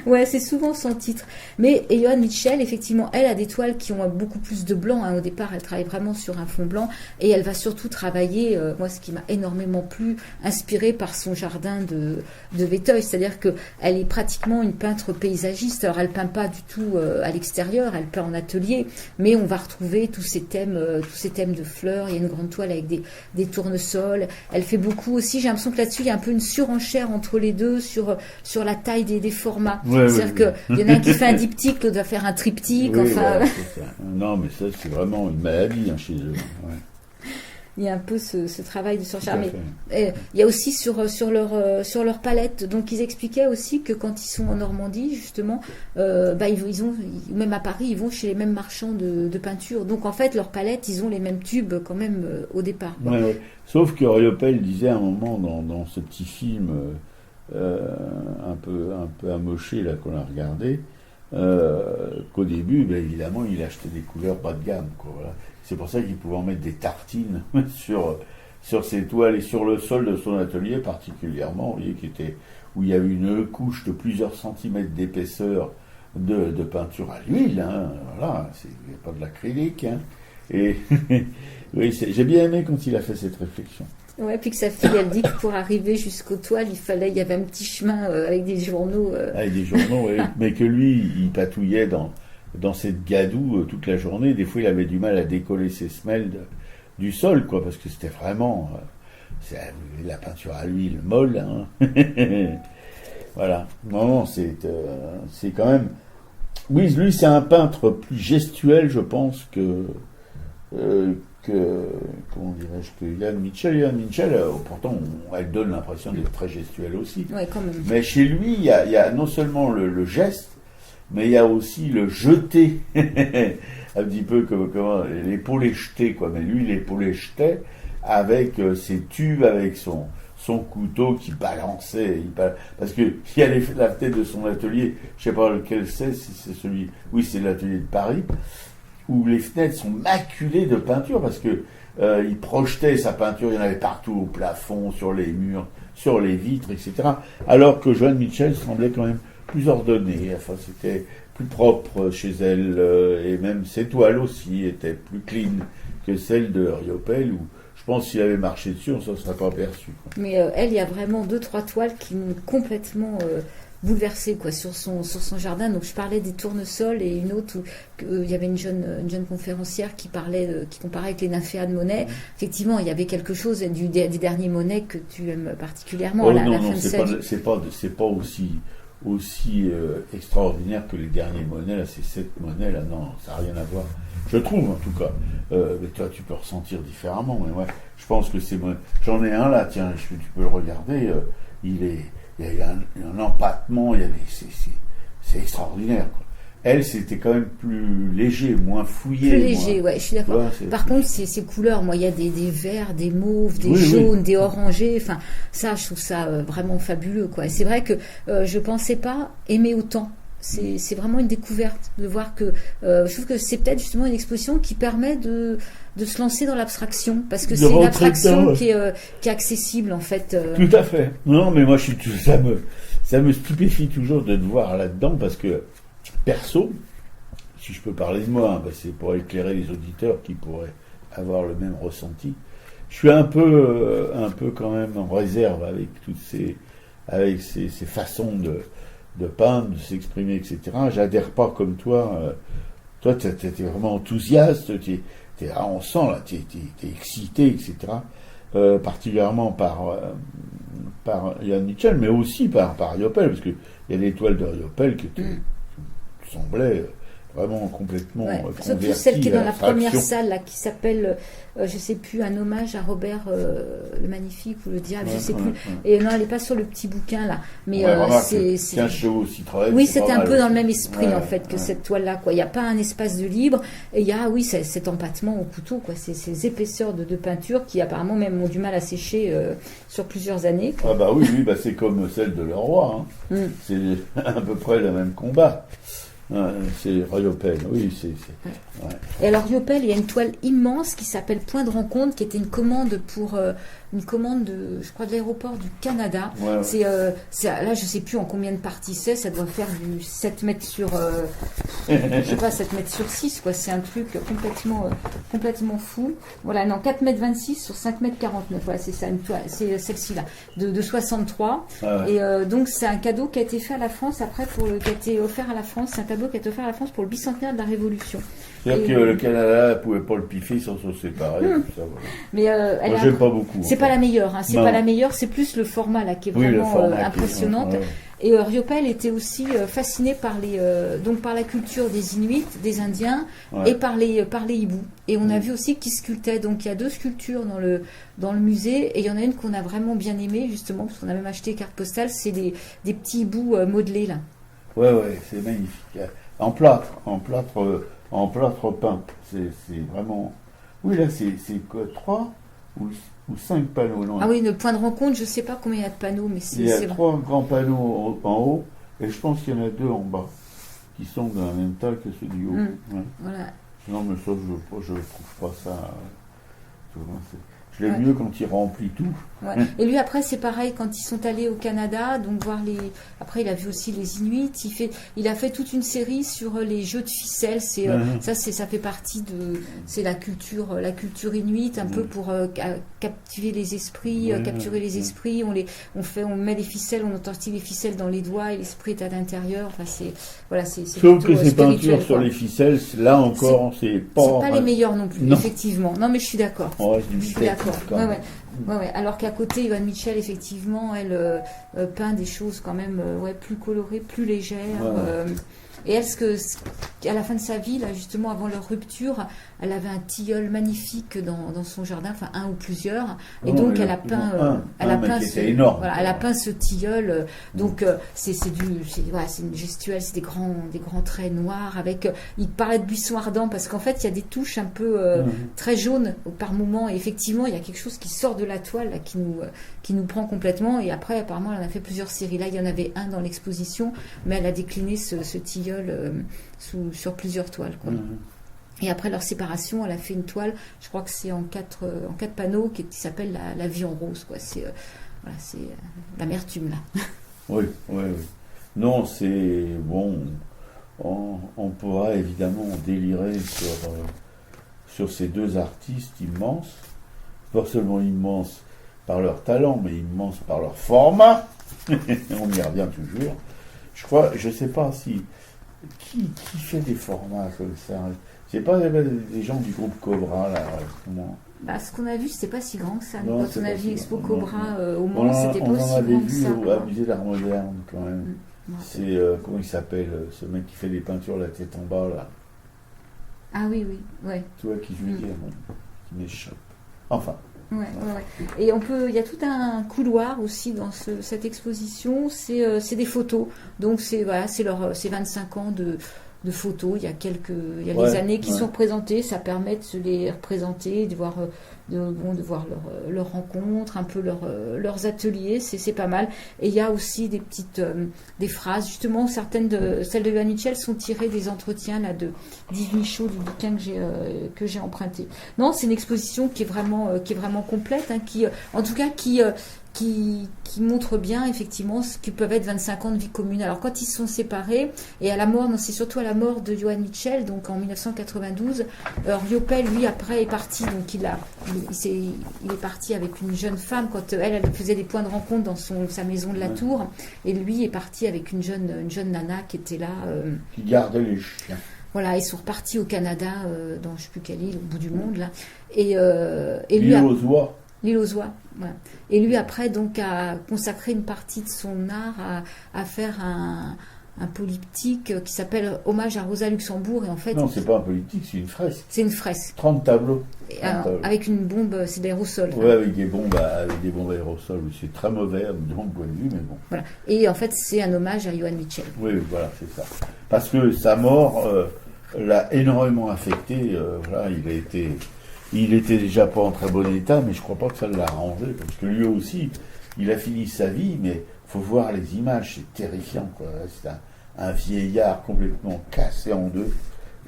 Ouais, c'est souvent sans titre. Mais Johann Mitchell, effectivement, elle a des toiles qui ont beaucoup plus de blanc. Au départ, elle travaille vraiment sur un fond blanc et elle va surtout travailler, moi ce qui m'a énormément plu, inspirée par son jardin de Véteuil, c'est-à-dire qu'elle est pratiquement une peintre paysagiste. Alors elle peint pas du tout à l'extérieur, elle peint en atelier, mais on va retrouver tous ces thèmes de fleurs. Il y a une grande toile avec des tournesols. Elle fait beaucoup aussi, j'ai l'impression que là-dessus il y a un peu une surenchère entre les deux sur la taille des formats. C'est-à-dire qu'il y en a un qui fait un diptyque, l'autre va faire un triptyque. Oui, enfin. voilà, c'est ça. Non, mais ça c'est vraiment une maladie chez eux. Ouais. Il y a un peu ce travail de surenchère. Mais il y a aussi sur leur palette. Donc ils expliquaient aussi que quand ils sont en Normandie, justement, ils ont, même à Paris, ils vont chez les mêmes marchands de peinture. Donc en fait, leur palette, ils ont les mêmes tubes quand même au départ. Ouais. Sauf que Riopel disait à un moment dans ce petit film un peu amoché là qu'on a regardé, qu'au début, évidemment, il achetait des couleurs bas de gamme, quoi. Voilà. C'est pour ça qu'il pouvait en mettre des tartines sur ses toiles et sur le sol de son atelier particulièrement, vous voyez, où il y avait une couche de plusieurs centimètres d'épaisseur de peinture à l'huile, hein, voilà, il n'y a pas de l'acrylique, hein. Et oui, j'ai bien aimé quand il a fait cette réflexion. Ouais, puis que sa fille, elle dit que pour arriver jusqu'aux toiles, il y avait un petit chemin avec des journaux. Avec des journaux, oui. Mais que lui, il patouillait dans cette gadoue toute la journée. Des fois, il avait du mal à décoller ses semelles du sol, quoi, parce que c'était vraiment la peinture à l'huile molle, hein. Voilà. Non, c'est quand même... Oui, lui, c'est un peintre plus gestuel, je pense, que comment dirais-je, que Johann Mitchell. Johann Mitchell, pourtant, elle donne l'impression d'être très gestuelle aussi. Ouais, quand même. Mais chez lui, il y a non seulement le geste, mais il y a aussi le jeter un petit peu comme l'épaule jetée, quoi. Mais lui, l'épaule jetait avec ses tubes, avec son couteau qui balançait. Parce que il y a la tête de son atelier, je sais pas lequel c'est, si c'est celui. Oui, c'est l'atelier de Paris, où les fenêtres sont maculées de peinture parce que il projetait sa peinture, il y en avait partout au plafond, sur les murs, sur les vitres, etc. Alors que Joan Mitchell semblait quand même plus ordonnée. Enfin, c'était plus propre chez elle, et même ses toiles aussi étaient plus clean que celles de Riopelle, où je pense que s'il avait marché dessus, on ne s'en serait pas aperçu, quoi. Mais elle, il y a vraiment 2-3 toiles qui m'ont complètement bouleversée, quoi, sur son jardin. Donc je parlais des tournesols, et une autre où il y avait une jeune conférencière qui comparait avec les nymphéas de Monet. Effectivement, il y avait quelque chose des derniers Monet que tu aimes particulièrement. Oh, à la non, fin non, de c'est pas aussi extraordinaire que les derniers Monet, là, ces 7 Monet, là, non, ça n'a rien à voir. Je trouve, en tout cas. Mais toi, tu peux ressentir différemment. Mais ouais, je pense que c'est... J'en ai un là, tiens, tu peux le regarder. Il y a un empattement, c'est extraordinaire, quoi. Elle, c'était quand même plus léger, moins fouillé. Plus léger, ouais, je suis d'accord. Ouais, Par contre, ces couleurs, moi, il y a des verts, des mauves, des jaunes, des orangés. Enfin, ça, je trouve ça vraiment fabuleux, quoi. Et c'est vrai que je pensais pas aimer autant. C'est vraiment une découverte de voir que je trouve que c'est peut-être justement une exposition qui permet de se lancer dans l'abstraction, parce que c'est une abstraction qui est accessible, en fait. Tout à fait. Non, mais moi, ça me stupéfie toujours de te voir là-dedans, parce que perso, si je peux parler de moi, c'est pour éclairer les auditeurs qui pourraient avoir le même ressenti. Je suis un peu quand même en réserve avec avec ces façons de peindre, de s'exprimer, etc. J'adhère pas comme toi. Toi, t'es vraiment enthousiaste. On sent là, t'es excité, etc. Particulièrement par Joan Mitchell, mais aussi par Riopelle, parce que il y a des toiles de Riopelle qui semblaient vraiment complètement converties. Surtout celle qui est dans la première salle, là, qui s'appelle, je sais plus, un hommage à Robert le Magnifique ou le Diable, je sais plus. Et non, elle n'est pas sur le petit bouquin là, mais c'est 15 chevaux Citroën. Oui, c'était un peu dans le même esprit en fait que cette toile là, quoi. Il n'y a pas un espace de libre, et il y a cet empattement au couteau, quoi. Ces épaisseurs de peinture qui apparemment même ont du mal à sécher sur plusieurs années, quoi. Ah bah oui, c'est comme celle de Leroy, hein. C'est à peu près le même combat. C'est Riopelle, oui, ouais. Et alors Riopelle, il y a une toile immense qui s'appelle Point de rencontre, qui était une commande de, je crois, de l'aéroport du Canada. Ouais. C'est là, je sais plus en combien de parties ça doit faire du 7 mètres sur, je sais pas, 7 mètres sur 6, quoi. C'est un truc complètement fou. Voilà, non, 4 mètres 26 sur 5 mètres 49. Voilà, c'est ça, une toile, c'est celle-ci là, de 63. Ah ouais. Et donc c'est un cadeau qui a été fait à la France après qui a été offert à la France. C'est un cadeau qui a été offert à la France pour le bicentenaire de la Révolution. C'est-à-dire que le Canada ne pouvait pas le piffer sans se séparer. Tout ça, voilà. Mais moi, j'aime pas beaucoup. C'est pas la meilleure, hein. C'est pas la meilleure, c'est plus le format là qui est vraiment impressionnante. Et Riopelle était aussi fasciné par la culture des Inuits, des Indiens, et par les hiboux. Et on a vu aussi qu'ils sculptaient. Donc il y a 2 sculptures dans le musée, et il y en a une qu'on a vraiment bien aimée, justement, parce qu'on a même acheté carte postale. C'est des petits hiboux modelés là. Ouais, c'est magnifique. En plâtre peint. C'est vraiment. Oui, là, c'est quoi, 3 ou 5 panneaux, non? Ah oui, le point de rencontre, je sais pas combien il y a de panneaux, mais il y a 3 grands panneaux en haut, et je pense qu'il y en a 2 en bas, qui sont dans la même taille que ceux du haut. Ouais. Voilà. Non, mais ça, je trouve pas ça. Je l'aime mieux quand il remplit tout. Ouais. Et lui, après, c'est pareil, quand ils sont allés au Canada, donc voir après, il a vu aussi les Inuits. Il a fait toute une série sur les jeux de ficelle. Ça fait partie c'est la culture inuite, un peu pour captiver les esprits, capturer les esprits. On met les ficelles, on entortille les ficelles dans les doigts, et l'esprit est à l'intérieur. Enfin, sauf que ces peintures sur les ficelles, là encore, c'est pas les meilleures non plus, effectivement. Non, mais je suis d'accord. Je suis d'accord. Ouais. Ouais. Alors qu'à côté, Joan Mitchell, effectivement, elle peint des choses quand même plus colorées, plus légères. Ouais. Et elle, à la fin de sa vie, là, justement, avant leur rupture, elle avait un tilleul magnifique dans son jardin, enfin un ou plusieurs. Et donc, elle a peint, énorme. Voilà, elle a peint ce tilleul. Donc, c'est une gestuelle, c'est des grands traits noirs avec. Il parlait de buisson ardent parce qu'en fait, il y a des touches un peu très jaunes par moment. Et effectivement, il y a quelque chose qui sort de la toile là, qui nous prend complètement. Et après, apparemment, elle en a fait plusieurs séries. Là, il y en avait un dans l'exposition, mais elle a décliné ce tilleul sur plusieurs toiles, quoi. Et après leur séparation, elle a fait une toile, je crois que c'est en quatre panneaux, qui s'appelle la vie en rose, quoi. C'est l'amertume, là. Oui. Non, c'est bon. On pourra évidemment délirer sur ces deux artistes immenses, pas seulement immenses par leur talent, mais immenses par leur format. On y revient toujours. Je sais pas si qui fait des formats comme ça. C'est pas des gens du groupe Cobra là. Comment... Ce qu'on a vu, c'était pas si grand que ça. Non, quand on a vu Expo Cobra au Mans, Mans, c'était pas aussi grand que ça. On en avait vu au Musée d'Art Moderne quand même. C'est comment il s'appelle ce mec qui fait des peintures la tête en bas là. Ah oui, ouais. Tu vois qui je veux dire, qui m'échappe. Enfin. Ouais. Et il y a tout un couloir aussi dans cette exposition. C'est des photos. Donc c'est 25 ans de photos. Il y a les années qui sont représentées. Ça permet de se les représenter, de voir leurs rencontres, un peu leurs ateliers. C'est pas mal. Et il y a aussi des phrases. Justement, celles de Joan Mitchell sont tirées des entretiens là de d'Yves Michaud, du bouquin que j'ai emprunté. Non, c'est une exposition qui est vraiment complète, hein, qui montre bien effectivement ce que peuvent être 25 ans de vie commune. Alors quand ils se sont séparés, et c'est surtout à la mort de Joan Mitchell, donc en 1992, Riopelle, lui, après est parti, donc il est parti avec une jeune femme quand elle faisait des points de rencontre dans sa maison de la Tour, et lui est parti avec une jeune nana qui était là. Qui gardait les chiens. Voilà, ils sont repartis au Canada, dans je ne sais plus quelle île, au bout du monde, là. Et lui... L'île aux oies. L'île aux oies, voilà. Et lui, après, donc, a consacré une partie de son art à faire un polyptyque qui s'appelle Hommage à Rosa Luxembourg. Et en fait, non, c'est pas un polyptyque, c'est une fresque. C'est une fresque. 30 tableaux. Avec une bombe, c'est d'aérosol. Oui, avec des bombes aérosols. C'est très mauvais de mon point de vue, mais bon. Voilà. Et en fait, c'est un hommage à Joan Mitchell. Oui, voilà, c'est ça. Parce que sa mort l'a énormément affecté. Voilà, il était déjà pas en très bon état, mais je crois pas que ça l'a arrangé, parce que lui aussi, il a fini sa vie, mais faut voir les images, c'est terrifiant, quoi. C'est un vieillard complètement cassé en deux,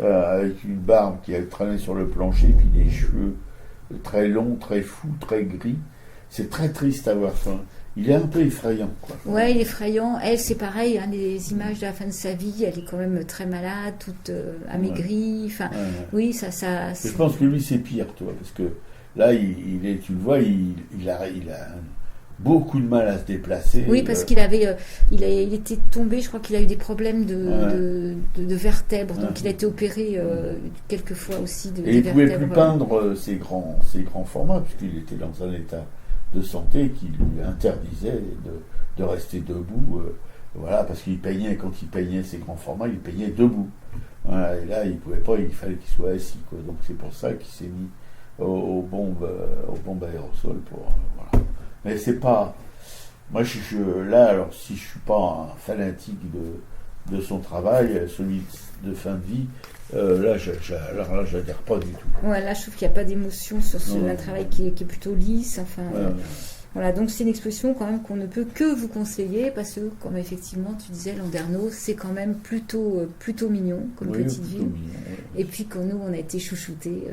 avec une barbe qui a traîné sur le plancher, puis des cheveux très longs, très fous, très gris. C'est très triste à voir ça. Il est un peu effrayant, quoi. Ouais, il est effrayant. Elle, c'est pareil, hein, les images de la fin de sa vie, elle est quand même très malade, toute amaigrie. Enfin, oui, ça. Je pense que lui, c'est pire, toi, parce que là, tu le vois, il a beaucoup de mal à se déplacer. Oui, parce qu'il il était tombé, je crois qu'il a eu des problèmes de vertèbres, donc il a été opéré quelques fois aussi et il ne pouvait plus peindre ses grands formats, puisqu'il était dans un état de santé qui lui interdisait de rester debout, voilà, parce quand il peignait ses grands formats, il peignait debout. Voilà, et là, il pouvait pas, il fallait qu'il soit assis, quoi. Donc c'est pour ça qu'il s'est mis aux bombes aérosols voilà. Mais c'est pas, moi là, alors si je suis pas un fanatique de son travail, celui de fin de vie, là, j'adhère pas du tout. Ouais, là, je trouve qu'il n'y a pas d'émotion sur un travail qui est plutôt lisse. Enfin, voilà, donc c'est une exposition quand même qu'on ne peut que vous conseiller, parce que, comme effectivement tu disais, Landerneau, c'est quand même plutôt mignon comme petite ville. Mignon, et puis quand nous, on a été chouchoutés.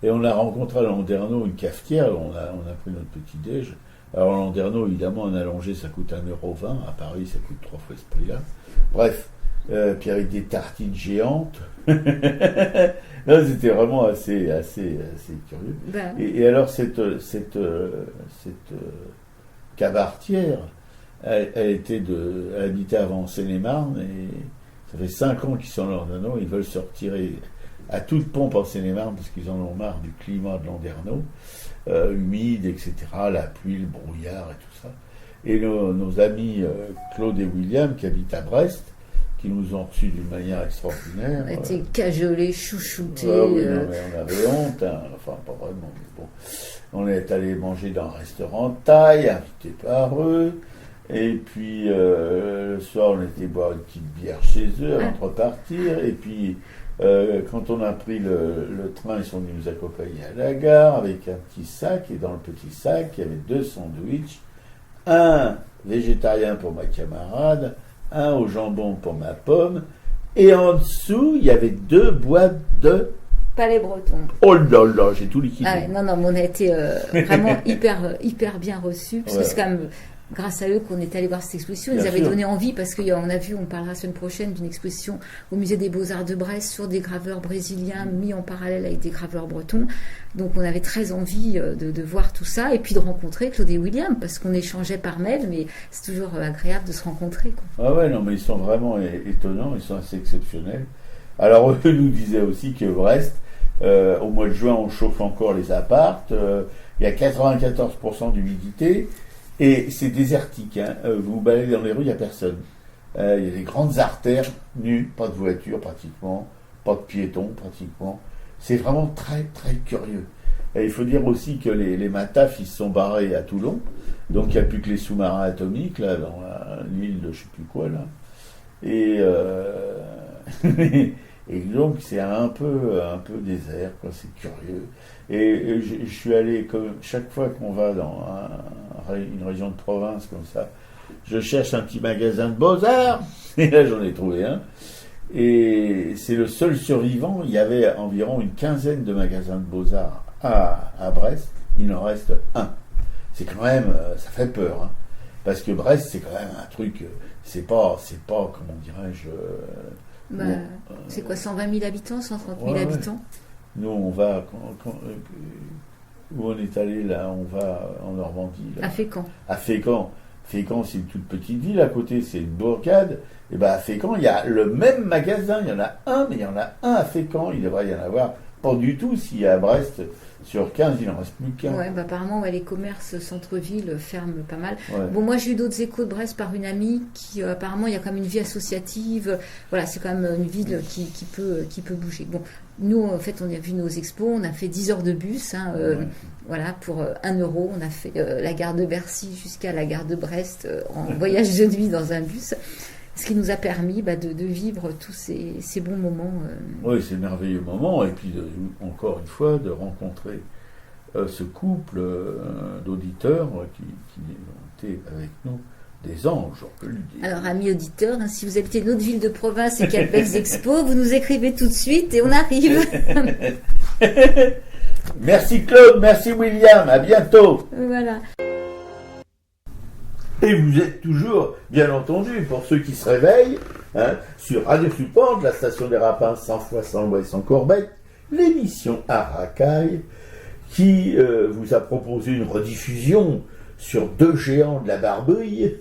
Et on a rencontré à Landerneau une cafetière, on a pris notre petit déj. Alors Landerneau, évidemment, un allongé, ça coûte 1,20 €. À Paris, ça coûte 3 fois ce prix-là. Bref. Puis avec des tartines géantes. Là, c'était vraiment assez curieux. Et alors, cette cabaretière, elle habitait avant en Seine-et-Marne, et ça fait 5 ans qu'ils sont à Landerneau. Ils veulent se retirer à toute pompe en Seine-et-Marne, parce qu'ils en ont marre du climat de Landerneau. humide, etc., la pluie, le brouillard et tout ça. Et nos amis Claude et William, qui habitent à Brest, qui nous ont reçus d'une manière extraordinaire. On a été cajolés, chouchoutés. Oui, non, mais on avait honte, hein. Enfin pas vraiment, mais bon. On est allé manger dans un restaurant de taille, invité par eux. Et puis le soir, on était boire une petite bière chez eux avant de repartir. Et puis quand on a pris le train, ils sont venus nous accompagner à la gare avec un petit sac. Et dans le petit sac, il y avait 2 sandwichs. Un végétarien pour ma camarade, un au jambon pour ma pomme. Et en dessous, il y avait 2 boîtes de... Palais breton. Oh là là, j'ai tout liquidé. Ah ouais, non, mais on a été vraiment hyper bien reçus, parce que c'est quand même grâce à eux qu'on est allé voir cette exposition. Ils avaient donné envie, parce qu'on a vu, on parlera la semaine prochaine d'une exposition au musée des Beaux-Arts de Brest sur des graveurs brésiliens mis en parallèle avec des graveurs bretons. Donc on avait très envie de voir tout ça et puis de rencontrer Claude et William, parce qu'on échangeait par mail, mais c'est toujours agréable de se rencontrer, quoi. Ah ouais, non, mais ils sont vraiment étonnants, ils sont assez exceptionnels. Alors eux nous disaient aussi que Brest, au mois de juin, on chauffe encore les appartes, il y a 94% d'humidité, et c'est désertique, hein. Vous vous baladez dans les rues, il n'y a personne. Il y a des grandes artères nues, pas de voitures pratiquement, pas de piétons pratiquement. C'est vraiment très très curieux. Et il faut dire aussi que les Mataf, ils se sont barrés à Toulon, donc il n'y a plus que les sous-marins atomiques, là, dans l'île de je ne sais plus quoi, là. Et... Et donc c'est un peu désert, quoi, c'est curieux. Et je suis allé, comme chaque fois qu'on va dans une région de province comme ça, je cherche un petit magasin de beaux-arts, et là j'en ai trouvé un. Et c'est le seul survivant, il y avait environ une quinzaine de magasins de beaux-arts à Brest, il en reste un. C'est quand même, ça fait peur, hein, parce que Brest c'est quand même un truc, c'est pas, comment dirais-je... c'est quoi, 120 000 habitants, 130 000 habitants? Nous, on va, où on est allé là, on va en Normandie. Là. À Fécamp. À Fécamp. Fécamp, c'est une toute petite ville, à côté, c'est une bourgade. Et bien à Fécamp, il y a le même magasin, il y en a un, mais il y en a un à Fécamp. Il devrait y en avoir pas du tout, s'il y a à Brest, sur 15, il n'en reste plus qu'un. Ouais, apparemment, les commerces centre-ville ferment pas mal. Ouais. Bon, moi, j'ai eu d'autres échos de Brest par une amie qui, apparemment, il y a quand même une vie associative. Voilà, c'est quand même une ville qui peut bouger. Bon, nous, en fait, on a vu nos expos, on a fait 10 heures de bus, hein, voilà, pour 1 euro. On a fait la gare de Bercy jusqu'à la gare de Brest en voyage de nuit dans un bus. Ce qui nous a permis de vivre tous ces bons moments. Oui, ces merveilleux moments, et puis encore une fois de rencontrer ce couple d'auditeurs qui ont été avec nous des anges, on peut le dire. Alors, amis auditeurs, hein, si vous habitez notre ville de province et qu'il y a de belles expos, vous nous écrivez tout de suite et on arrive. Merci Claude, merci William, à bientôt. Voilà. Et vous êtes toujours, bien entendu, pour ceux qui se réveillent, hein, sur Radio Support, la station des Rapins, 100 fois 100 lois et 100 courbettes, l'émission Aracaille, qui vous a proposé une rediffusion sur 2 géants de la barbouille.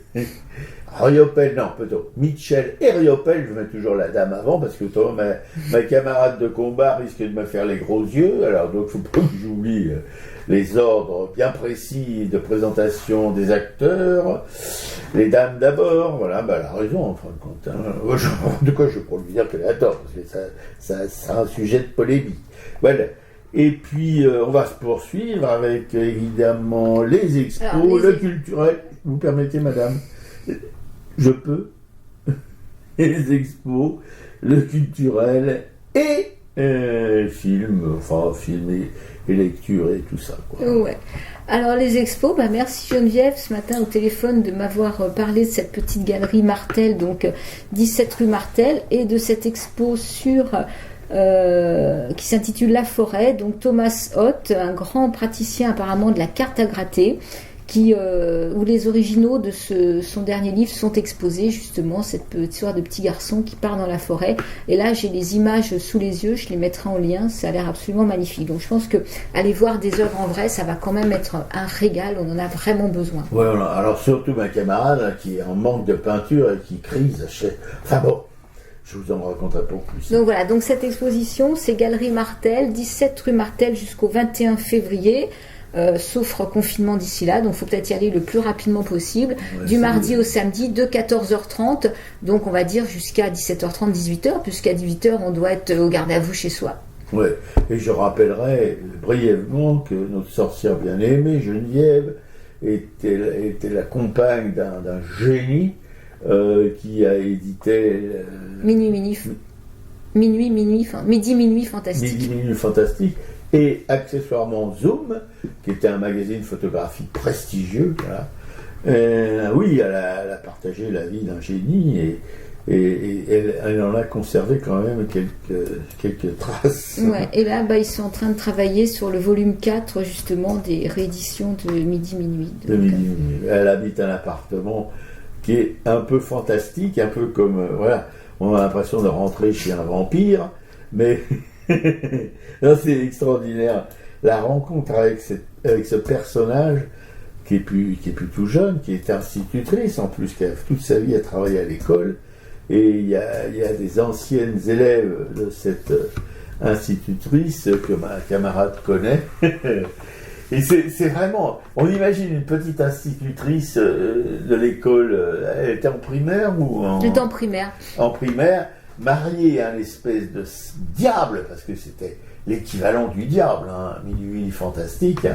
Riopel, non, plutôt Mitchell et Riopel, je mets toujours la dame avant, parce que ma camarade de combat risque de me faire les gros yeux, alors donc il ne faut pas que j'oublie les ordres bien précis de présentation des acteurs, les dames d'abord, voilà, elle a raison en fin de compte, hein. De quoi je peux lui dire qu'elle a tort, parce que ça sera un sujet de polémique. Voilà. Et puis on va se poursuivre avec évidemment les expos, le culturel, vous permettez madame? Je peux. Les expos, le culturel et film et lecture et tout ça, quoi. Ouais. Alors les expos, bah merci Geneviève ce matin au téléphone de m'avoir parlé de cette petite galerie Martel, donc 17 rue Martel, et de cette expo sur qui s'intitule La Forêt, donc Thomas Hoth, un grand praticien apparemment de la carte à gratter, où les originaux de son dernier livre sont exposés, justement, cette histoire de petit garçon qui part dans la forêt. Et là, j'ai les images sous les yeux, je les mettrai en lien, ça a l'air absolument magnifique. Donc je pense que aller voir des œuvres en vrai, ça va quand même être un régal, on en a vraiment besoin. Ouais, alors surtout ma camarade là, qui est en manque de peinture et qui crise. Enfin bon, je vous en raconterai pas plus. Donc voilà, donc cette exposition, c'est Galerie Martel, 17 rue Martel jusqu'au 21 février. sauf confinement d'ici là, donc il faut peut-être y aller le plus rapidement possible, du mardi au samedi de 14h30, donc on va dire jusqu'à 17h30, 18h, puisqu'à 18h on doit être au garde à vous chez soi. Ouais. Et je rappellerai brièvement que notre sorcière bien-aimée, Geneviève, était la compagne d'un génie qui a édité Midi, fantastique. Minuit fantastique, et accessoirement Zoom, qui était un magazine photographique prestigieux. Voilà. Oui, elle a partagé la vie d'un génie, et elle en a conservé quand même quelques traces. Ouais, et là, ils sont en train de travailler sur le volume 4, justement, des rééditions de Midi Minuit. Elle habite un appartement qui est un peu fantastique, un peu comme... voilà, on a l'impression de rentrer chez un vampire, mais non, c'est extraordinaire. La rencontre avec ce personnage qui est plus tout jeune, qui est institutrice, en plus, qui a toute sa vie à travailler à l'école, et il y a des anciennes élèves de cette institutrice que ma camarade connaît. Et c'est vraiment... On imagine une petite institutrice de l'école, elle était en primaire ou en... Elle était en primaire. En primaire, mariée à un espèce de diable, parce que c'était l'équivalent du diable, Minuit fantastique,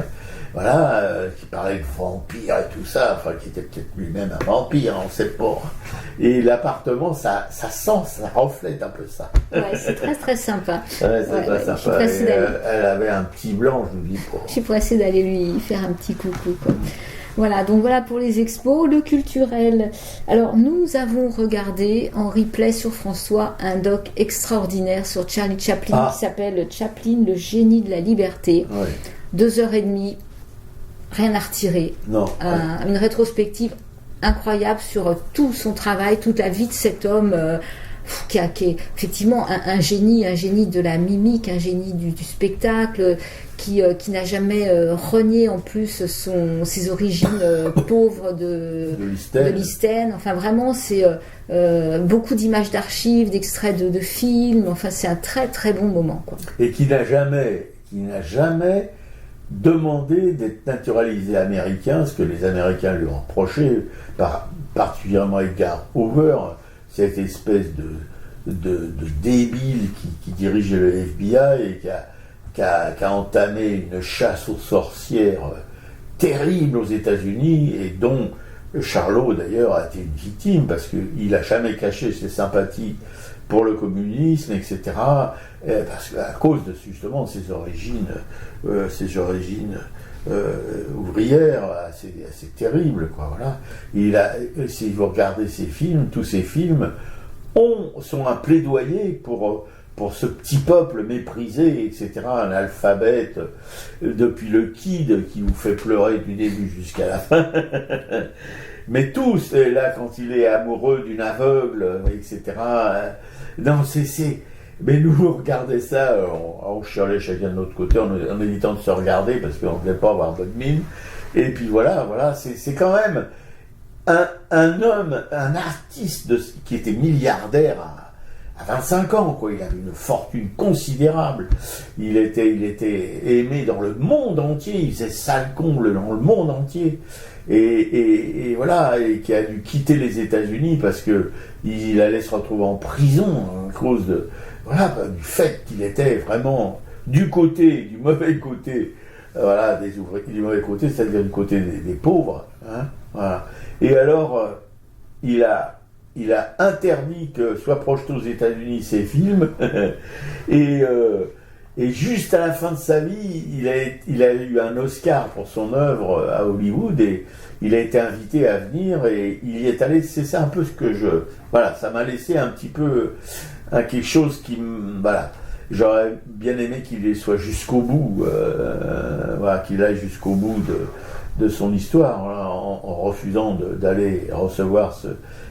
voilà, qui parlait de vampire et tout ça, enfin qui était peut-être lui-même un vampire, on ne sait pas. Et l'appartement, ça reflète un peu ça. Ouais, c'est très très sympa. Ouais, c'est très sympa. Elle avait un petit blanc, je vous dis pas. Je suis pressée d'aller lui faire un petit coucou, quoi. Voilà, donc voilà pour les expos. Le culturel. Alors, nous avons regardé en replay sur François un doc extraordinaire sur Charlie Chaplin qui s'appelle Chaplin, le génie de la liberté. Ouais. 2h30, rien à retirer. Non. Une rétrospective incroyable sur tout son travail, toute la vie de cet homme qui est effectivement un génie de la mimique, un génie du spectacle, qui n'a jamais renié en plus ses origines pauvres de Lystène. Enfin vraiment, c'est beaucoup d'images d'archives, d'extraits de films. Enfin, c'est un très très bon moment, quoi. Et qui n'a jamais demandé d'être naturalisé américain, ce que les Américains lui ont reproché, particulièrement Edgar Hoover, cette espèce de débile qui dirigeait le FBI et qui a entamé une chasse aux sorcières terrible aux États-Unis, et dont Charlot d'ailleurs a été une victime, parce qu'il n'a jamais caché ses sympathies pour le communisme, etc., parce qu'à cause justement de ses origines ouvrières assez terribles, quoi. Voilà. Si vous regardez ses films, tous ces films sont un plaidoyer pour ce petit peuple méprisé, etc., un alphabet depuis le Kid qui vous fait pleurer du début jusqu'à la fin. Mais tous, là, quand il est amoureux d'une aveugle, etc. Non, mais nous, regardez ça, on chialait chacun de notre côté en évitant de se regarder parce qu'on ne voulait pas avoir bonne mine. Et puis voilà, c'est quand même un homme, un artiste qui était milliardaire à 25 ans, quoi. Il avait une fortune considérable. Il était aimé dans le monde entier. Il faisait sale comble dans le monde entier. Et voilà, et qui a dû quitter les États-Unis parce que il allait se retrouver en prison à cause du fait qu'il était vraiment du mauvais côté, des ouvriers, du mauvais côté, c'est-à-dire du côté des pauvres, voilà. Et alors, il a interdit que soient projetés aux États-Unis ses films, et juste à la fin de sa vie, il a eu un Oscar pour son œuvre à Hollywood, et il a été invité à venir, et il y est allé. C'est ça un peu ce que ça m'a laissé un petit peu quelque chose qui j'aurais bien aimé qu'il soit jusqu'au bout, qu'il aille jusqu'au bout de son histoire, en refusant d'aller recevoir ce.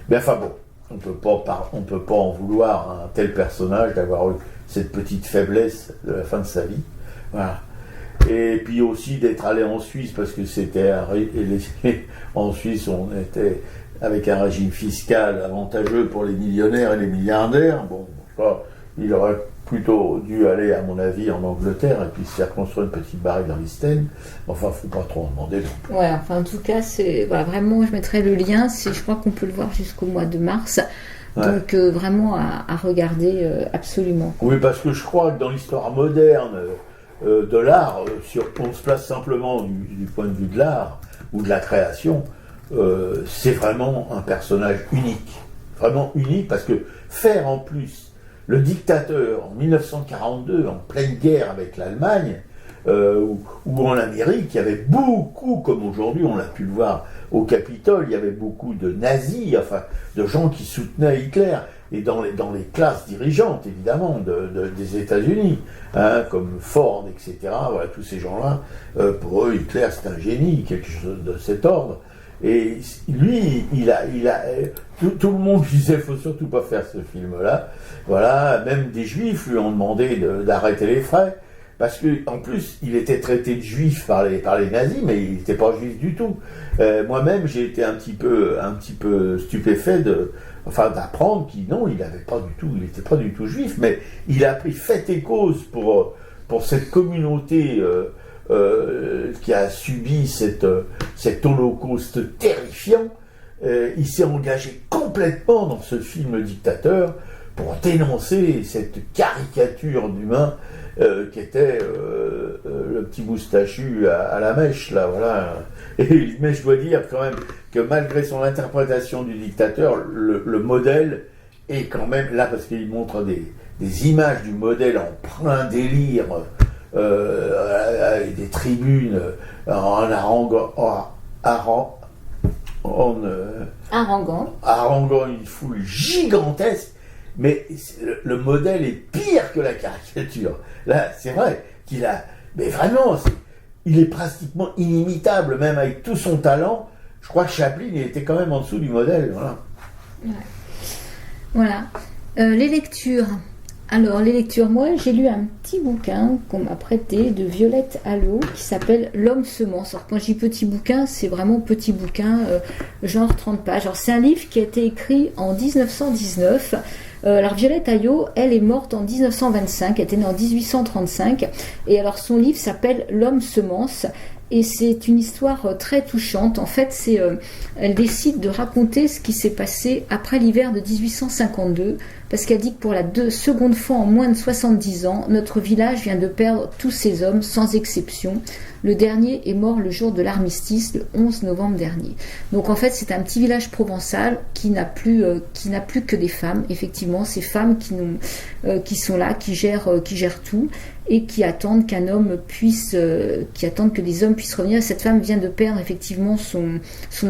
Mais enfin bon, on peut pas en vouloir à un tel personnage d'avoir eu cette petite faiblesse de la fin de sa vie. Voilà. Et puis aussi d'être allé en Suisse, parce que c'était en Suisse, on était avec un régime fiscal avantageux pour les millionnaires et les milliardaires. Bon, il aurait plutôt dû aller, à mon avis, en Angleterre et puis se faire construire une petite barrique dans l'Istène. Enfin, faut pas trop en demander non plus. Ouais, enfin, en tout cas, c'est voilà, vraiment, je mettrai le lien. Je crois qu'on peut le voir jusqu'au mois de mars. Ouais. Donc, vraiment à regarder absolument. Oui, parce que je crois que dans l'histoire moderne de l'art, on se place simplement du point de vue de l'art ou de la création, c'est vraiment un personnage unique. Vraiment unique, parce que faire en plus le dictateur en 1942, en pleine guerre avec l'Allemagne, ou en Amérique, il y avait beaucoup, comme aujourd'hui on l'a pu le voir au Capitole, il y avait beaucoup de nazis, enfin de gens qui soutenaient Hitler, et dans les classes dirigeantes évidemment des États-Unis, hein, comme Ford, etc. Voilà, tous ces gens-là, pour eux Hitler c'est un génie, quelque chose de cet ordre. Et lui, tout le monde disait faut surtout pas faire ce film-là. Voilà, même des Juifs lui ont demandé d'arrêter les frais, parce que en plus il était traité de juif par les nazis, mais il n'était pas juif du tout. Moi-même, j'ai été un petit peu stupéfait d'apprendre qu'il n'était pas du tout juif, mais il a pris fait et cause pour cette communauté. Qui a subi cet holocauste terrifiant, il s'est engagé complètement dans ce film dictateur pour dénoncer cette caricature d'humain qui était le petit moustachu à la mèche, là, voilà. Mais je dois dire quand même que malgré son interprétation du dictateur, le modèle est quand même là, parce qu'il montre des images du modèle en plein délire, des tribunes haranguant une foule gigantesque, mais le modèle est pire que la caricature. Là, c'est vrai mais vraiment, il est pratiquement inimitable, même avec tout son talent. Je crois que Chaplin, il était quand même en dessous du modèle, voilà. Ouais. Voilà. Les lectures. Alors, les lectures, moi, j'ai lu un petit bouquin qu'on m'a prêté de Violette Allot qui s'appelle L'homme semence. Alors, quand je dis petit bouquin, c'est vraiment petit bouquin, genre 30 pages. Alors, c'est un livre qui a été écrit en 1919. Alors, Violette Allot, elle est morte en 1925, elle était née en 1835. Et alors, son livre s'appelle L'homme semence. Et c'est une histoire très touchante. En fait, elle décide de raconter ce qui s'est passé après l'hiver de 1852, parce qu'elle dit que pour la seconde fois en moins de 70 ans, notre village vient de perdre tous ses hommes, sans exception. Le dernier est mort le jour de l'armistice, le 11 novembre dernier. Donc en fait, c'est un petit village provençal qui n'a plus que des femmes. Effectivement, ces femmes qui sont là, qui gèrent tout, et qui attendent qu'un homme attendent que les hommes puissent revenir. Cette femme vient de perdre effectivement son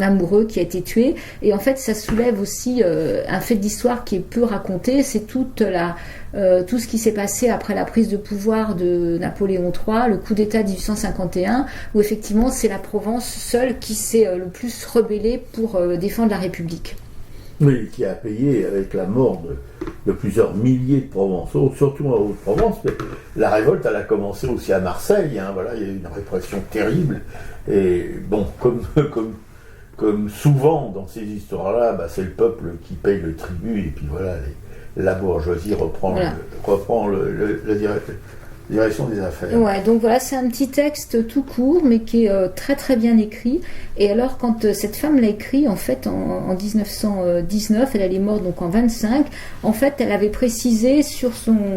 amoureux qui a été tué. Et en fait, ça soulève aussi un fait d'histoire qui est peu raconté. C'est tout ce qui s'est passé après la prise de pouvoir de Napoléon III, le coup d'État de 1851, où effectivement c'est la Provence seule qui s'est le plus rebellée pour défendre la République. Oui, qui a payé avec la mort de plusieurs milliers de Provençaux, surtout en Haute-Provence. Mais la révolte, elle a commencé aussi à Marseille. Hein, voilà, il y a eu une répression terrible. Et bon, comme souvent dans ces histoires-là, c'est le peuple qui paye le tribut. Et puis voilà, la bourgeoisie reprend la direction des affaires. Ouais, donc voilà, c'est un petit texte tout court, mais qui est très très bien écrit. Et alors, quand cette femme l'a écrit, en fait, en 1919, elle est morte donc en 25. En fait, elle avait précisé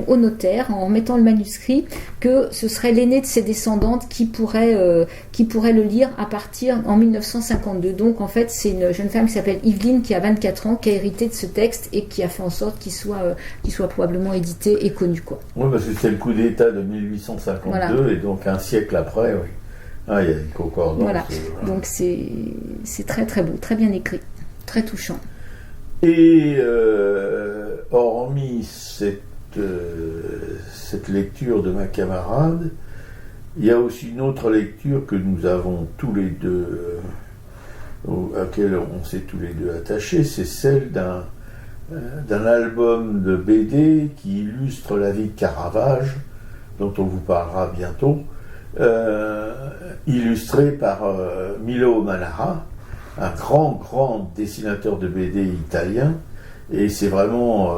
au notaire, en mettant le manuscrit, que ce serait l'aînée de ses descendantes qui pourrait le lire à partir en 1952. Donc, en fait, c'est une jeune femme qui s'appelle Yveline, qui a 24 ans, qui a hérité de ce texte et qui a fait en sorte qu'il soit probablement édité et connu, quoi. Oui, parce que c'est le coup d'État de 1852, voilà. Et donc un siècle après, oui. Il y a une concordance. Voilà. Donc c'est très très beau, très bien écrit, très touchant. Et hormis cette lecture de ma camarade, il y a aussi une autre lecture que nous avons tous les deux, à laquelle on s'est tous les deux attachés, c'est celle d'un album de BD qui illustre la vie de Caravage, dont on vous parlera bientôt, illustré par Milo Manara, un grand dessinateur de BD italien, et c'est vraiment,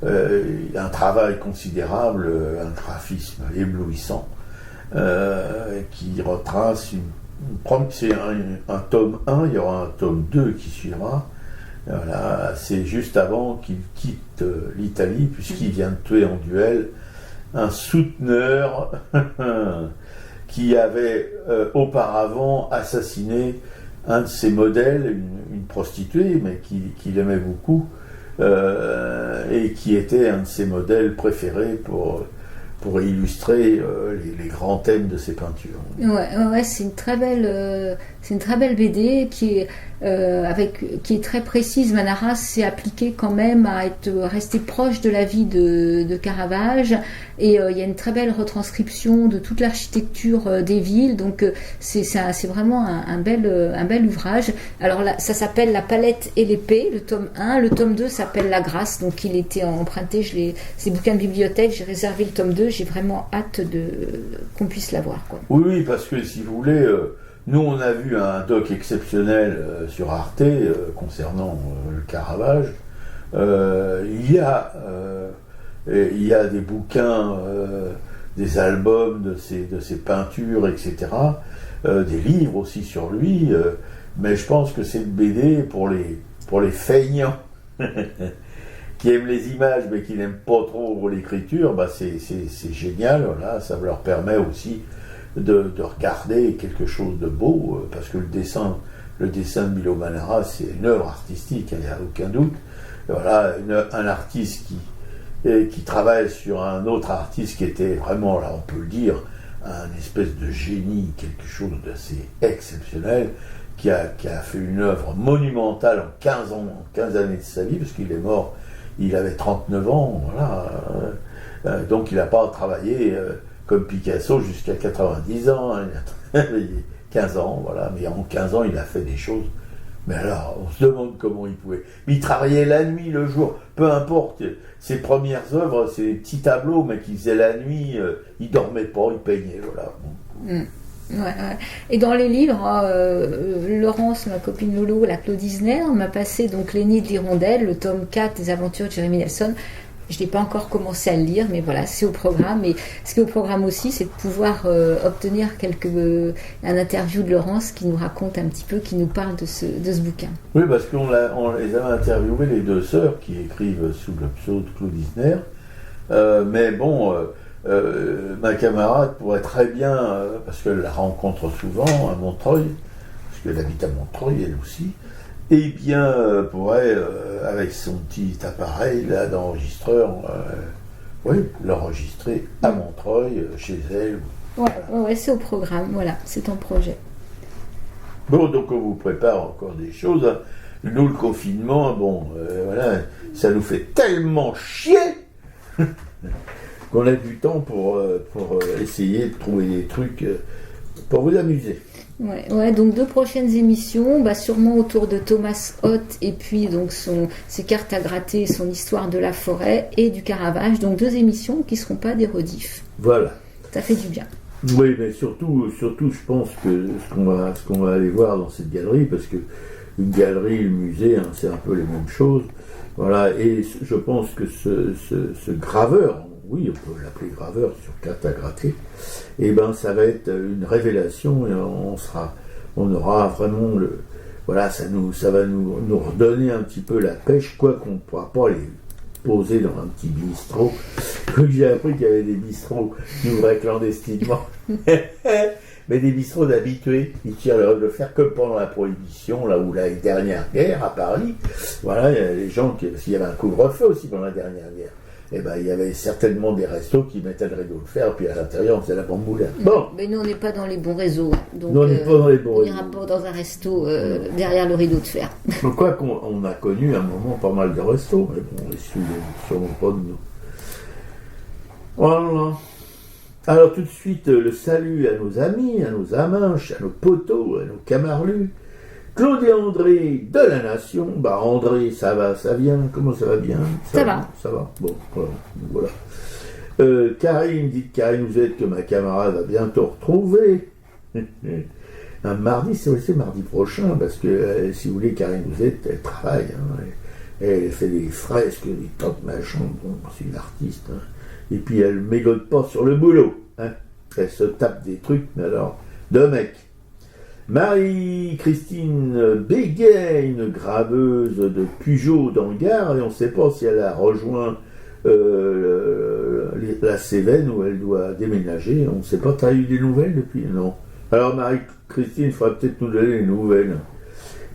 un travail considérable, un graphisme éblouissant, qui retrace c'est un tome 1, il y aura un tome 2 qui suivra. Voilà, c'est juste avant qu'il quitte l'Italie, puisqu'il vient de tuer en duel un souteneur qui avait auparavant assassiné un de ses modèles, une prostituée, mais qu'il aimait beaucoup, et qui était un de ses modèles préférés pour illustrer les grands thèmes de ses peintures. Ouais, c'est une très belle BD qui est très précise. Manaras s'est appliqué quand même à rester proche de la vie de Caravage, et il y a une très belle retranscription de toute l'architecture des villes. Donc c'est vraiment un bel ouvrage. Alors là, ça s'appelle La palette et l'épée, le tome 1. Le tome 2 s'appelle La grâce. Donc il était emprunté. C'est bouquin de bibliothèque. J'ai réservé le tome 2. J'ai vraiment hâte qu'on puisse l'avoir, quoi. Oui, parce que si vous voulez, nous on a vu un doc exceptionnel sur Arte concernant le Caravage. Il y a des bouquins, des albums de ses peintures, etc. Des livres aussi sur lui. Mais je pense que c'est une BD pour les feignants. Qui aiment les images mais qui n'aiment pas trop l'écriture, c'est génial, voilà, ça leur permet aussi de regarder quelque chose de beau, parce que le dessin de Milo Manara, c'est une œuvre artistique, il n'y a aucun doute. Voilà, un artiste qui travaille sur un autre artiste qui était vraiment, là on peut le dire, un espèce de génie, quelque chose d'assez exceptionnel, qui a fait une œuvre monumentale en 15 années de sa vie, parce qu'il est mort. Il avait 39 ans, voilà. Donc il n'a pas travaillé comme Picasso jusqu'à 90 ans, hein. 15 ans, voilà. Mais en 15 ans, il a fait des choses. Mais alors, on se demande comment il pouvait. Il travaillait la nuit, le jour, peu importe. Ses premières œuvres, c'est des petits tableaux, mais qu'il faisait la nuit, il dormait pas, il peignait, voilà. Ouais. Et dans les livres, Laurence, ma copine Lolo, la Claude Isner, m'a passé donc L'aîné de l'hirondelle, le tome 4 des aventures de Jeremy Nelson. Je n'ai pas encore commencé à le lire, mais voilà, c'est au programme. Et ce qui est au programme aussi, c'est de pouvoir obtenir un interview de Laurence qui nous raconte un petit peu, qui nous parle de ce bouquin. Oui, parce qu'on les avait interviewées, les deux sœurs qui écrivent sous le pseudo de Claude Isner. Mais bon... ma camarade pourrait très bien, parce qu'elle la rencontre souvent à Montreuil, parce qu'elle habite à Montreuil elle aussi, et bien pourrait, avec son petit appareil là d'enregistreur, l'enregistrer à Montreuil, chez elle. Ouais, c'est au programme, voilà, c'est en projet. Bon, donc on vous prépare encore des choses. Hein. Nous, le confinement, voilà, ça nous fait tellement chier qu'on a du temps pour essayer de trouver des trucs pour vous amuser. Ouais, donc 2 prochaines émissions, sûrement autour de Thomas Hoth et puis donc ses cartes à gratter, son histoire de la forêt et du Caravage. Donc 2 émissions qui ne seront pas des rediffs. Voilà. Ça fait du bien. Oui, mais surtout, je pense que ce qu'on va aller voir dans cette galerie, parce que une galerie, le musée, hein, c'est un peu les mêmes choses. Voilà, et je pense que ce graveur, oui, on peut l'appeler graveur sur carte à gratter, et ça va être une révélation, et on aura vraiment ça va nous redonner un petit peu la pêche, quoi qu'on ne pourra pas les poser dans un petit bistrot. J'ai appris qu'il y avait des bistrots qui ouvraient clandestinement. Mais des bistrots d'habitués, ils tirent le faire comme pendant la Prohibition, là où la dernière guerre à Paris. Voilà, il y a les gens parce qu'il y avait un couvre-feu aussi pendant la dernière guerre. Et il y avait certainement des restos qui mettaient le rideau de fer, puis à l'intérieur, on faisait la bamboula. Bon. Mais nous, on n'est pas dans les bons réseaux. Donc, nous, on n'est pas dans les bons réseaux. On n'ira pas dans un resto derrière le rideau de fer. Quoi qu'on a connu à un moment pas mal de restos, mais bon, on est sûrement pas de nous. Voilà. Alors tout de suite, le salut à nos amis, à nos amanches, à nos potos, à nos camarlus. Claude et André de la Nation. André, ça va, ça vient. Comment ça va bien? Ça va. Ça va. Bon, voilà. Karine, dites Karine, vous êtes que ma camarade va bientôt retrouver. Un mardi, c'est mardi prochain, parce que si vous voulez, Karine, vous êtes, elle travaille. Hein, Elle fait des fresques, des tas de machins, bon, c'est une artiste. Hein. Et puis elle mégote pas sur le boulot. Hein. Elle se tape des trucs, mais alors, de mec. Marie-Christine Béguet, une graveuse de Pujol dans le Gard, et on ne sait pas si elle a rejoint la Cévennes où elle doit déménager. On ne sait pas, tu as eu des nouvelles depuis? Non. Alors Marie-Christine, il faudra peut-être nous donner les nouvelles.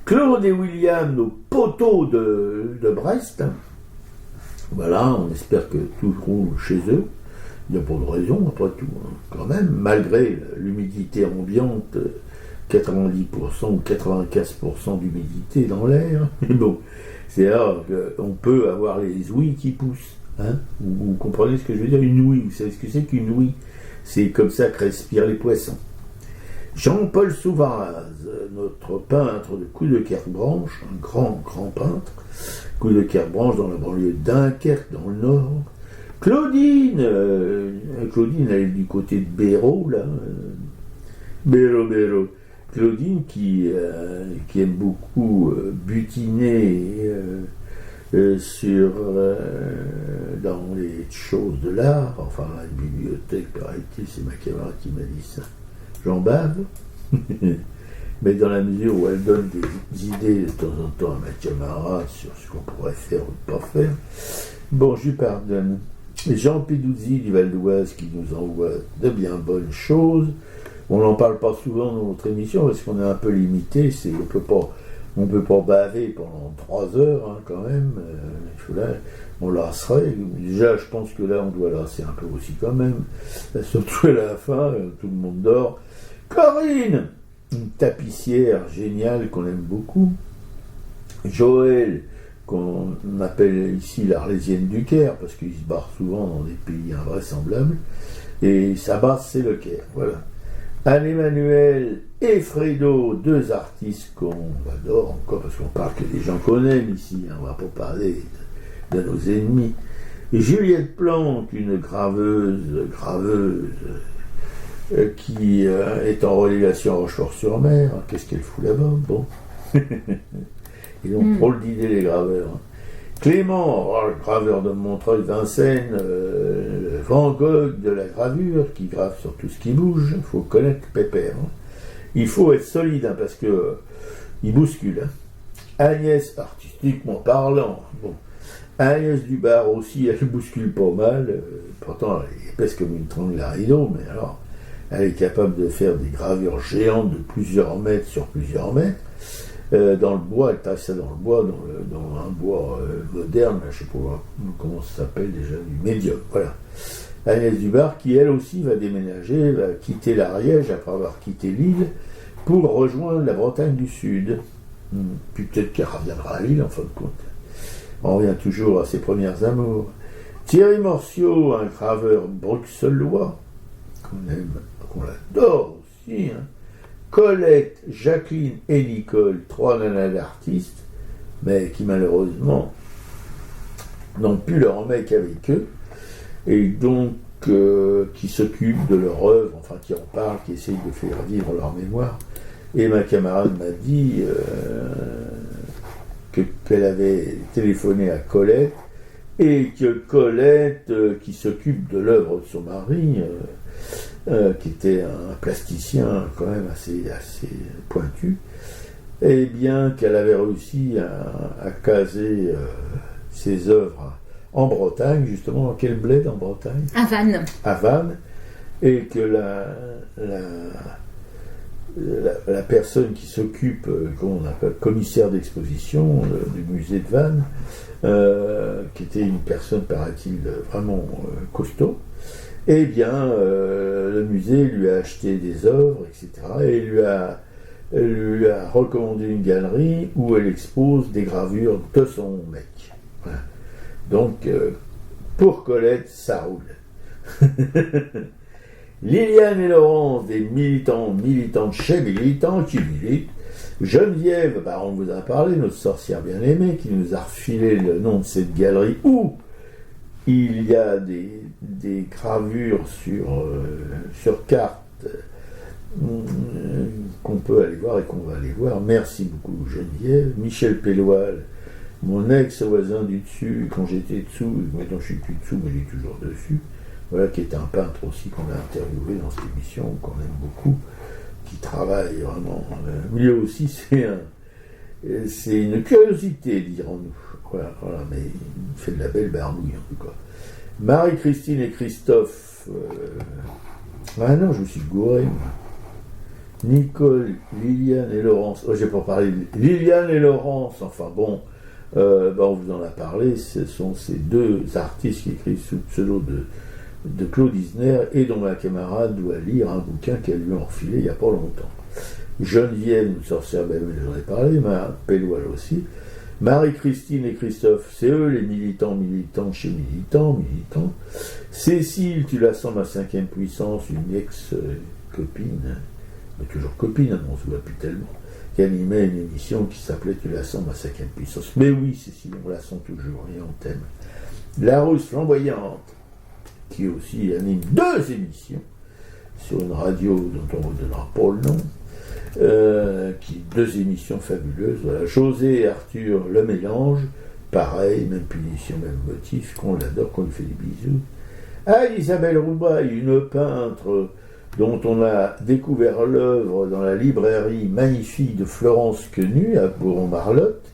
Claude et William, nos poteaux de Brest. Voilà, on espère que tout roule chez eux. Il n'y a pas de raison, après tout. Hein. Quand même, malgré l'humidité ambiante, 90% ou 95% d'humidité dans l'air. Mais bon, c'est là qu'on peut avoir les ouïes qui poussent. Hein. Vous comprenez ce que je veux dire? Une ouïe, vous savez ce que c'est qu'une ouïe? C'est comme ça que respirent les poissons. Jean-Paul Sauvaz, notre peintre de Coudekerque-Branche, un grand peintre, Coudekerque-Branche dans la banlieue de Dunkerque, dans le nord. Claudine, elle est du côté de Béraud, là. Béraud. Claudine qui aime beaucoup butiner dans les choses de l'art, enfin la bibliothèque, paraît-il, c'est ma camarade qui m'a dit ça. J'en bave, mais dans la mesure où elle donne des idées de temps en temps à ma camarade sur ce qu'on pourrait faire ou ne pas faire, bon, je lui pardonne. Jean Peduzzi du Val d'Oise qui nous envoie de bien bonnes choses. On n'en parle pas souvent dans notre émission parce qu'on est un peu limité, on peut pas baver pendant 3 heures hein, quand même. Là, on lasserait. Déjà, je pense que là, on doit lasser un peu aussi quand même. Surtout à la fin, tout le monde dort. Corinne, une tapissière géniale qu'on aime beaucoup. Joël, qu'on appelle ici l'Arlésienne du Caire, parce qu'il se barre souvent dans des pays invraisemblables. Et sa base, c'est le Caire. Voilà. Anne-Emmanuel et Fredo, 2 artistes qu'on adore encore, parce qu'on parle que des gens qu'on aime ici, hein, on va pas parler de nos ennemis. Et Juliette Plante, une graveuse qui est en relégation à Rochefort-sur-Mer. Qu'est-ce qu'elle fout là-bas? Bon. Ils ont trop d'idées, les graveurs. Hein. Clément, le graveur de Montreuil-Vincennes, Van Gogh de la gravure, qui grave sur tout ce qui bouge. Il faut connaître Pépère. Hein. Il faut être solide, hein, parce que il bouscule. Hein. Agnès, artistiquement parlant, bon. Agnès Dubar aussi, elle bouscule pas mal. Pourtant, elle est épaisse comme une tronche à rideau, mais alors, elle est capable de faire des gravures géantes de plusieurs mètres sur plusieurs mètres. Dans le bois, elle taille ça dans le bois, dans un bois moderne, je ne sais pas comment ça s'appelle déjà, du médium, voilà. Agnès Dubar, qui elle aussi va déménager, va quitter l'Ariège après avoir quitté l'île, pour rejoindre la Bretagne du Sud. Puis peut-être qu'elle reviendra à l'île en fin de compte. On revient toujours à ses premières amours. Thierry Morciot, un graveur bruxellois, qu'on aime, qu'on adore aussi, hein. Colette, Jacqueline et Nicole, 3 nanas d'artistes, mais qui malheureusement n'ont plus leur mec avec eux, et donc qui s'occupent de leur œuvre, enfin qui en parlent, qui essayent de faire vivre leur mémoire. Et ma camarade m'a dit qu'elle avait téléphoné à Colette, et que Colette, qui s'occupe de l'œuvre de son mari, qui était un plasticien quand même assez pointu, et bien qu'elle avait réussi à caser ses œuvres en Bretagne, justement. Dans quel bled en Bretagne? À Vannes. Et que la personne qui s'occupe, qu'on appelle commissaire d'exposition du musée de Vannes, qui était une personne, paraît-il, vraiment costaud, eh bien, le musée lui a acheté des œuvres, etc., et lui a recommandé une galerie où elle expose des gravures de son mec. Voilà. Donc, pour Colette, ça roule. Liliane et Laurence, des militantes chez Militants, qui militent. Geneviève, on vous a parlé, notre sorcière bien-aimée, qui nous a refilé le nom de cette galerie où il y a des gravures sur carte qu'on peut aller voir et qu'on va aller voir. Merci beaucoup Geneviève. Michel Pelloual, mon ex-voisin du dessus, quand j'étais dessous, maintenant je suis plus dessous, mais il est toujours dessus, voilà, qui est un peintre aussi qu'on a interviewé dans cette émission, qu'on aime beaucoup, qui travaille vraiment. Lui aussi, c'est une curiosité, dirons-nous. Voilà, mais il fait de la belle barbouille en tout cas. Marie-Christine et Christophe. Ah non, je me suis gouré. Nicole, Liliane et Laurence. Oh, j'ai pas parlé de Liliane et Laurence. Enfin bon, on vous en a parlé. Ce sont ces deux artistes qui écrivent sous le pseudo de Claude Isner et dont ma camarade doit lire un bouquin qu'elle lui a enfilé il n'y a pas longtemps. Geneviève, une sorcière belle, j'en ai parlé, Péloil aussi. Marie-Christine et Christophe, c'est eux les militants chez militants. Cécile, tu la sens ma 5e puissance, une ex-copine, mais toujours copine, on se voit plus tellement, qui animait une émission qui s'appelait Tu la sens ma 5e puissance. Mais oui, Cécile, on la sent toujours et on t'aime. La Rousse flamboyante, qui aussi anime 2 émissions sur une radio dont on ne donnera pas le nom. 2 émissions fabuleuses, voilà. José et Arthur Le Mélange, pareil, même punition, même motif, qu'on l'adore, qu'on lui fait des bisous. Ah, Isabelle Roubaille, une peintre dont on a découvert l'œuvre dans la librairie magnifique de Florence Quenu à Bourron-Marlotte.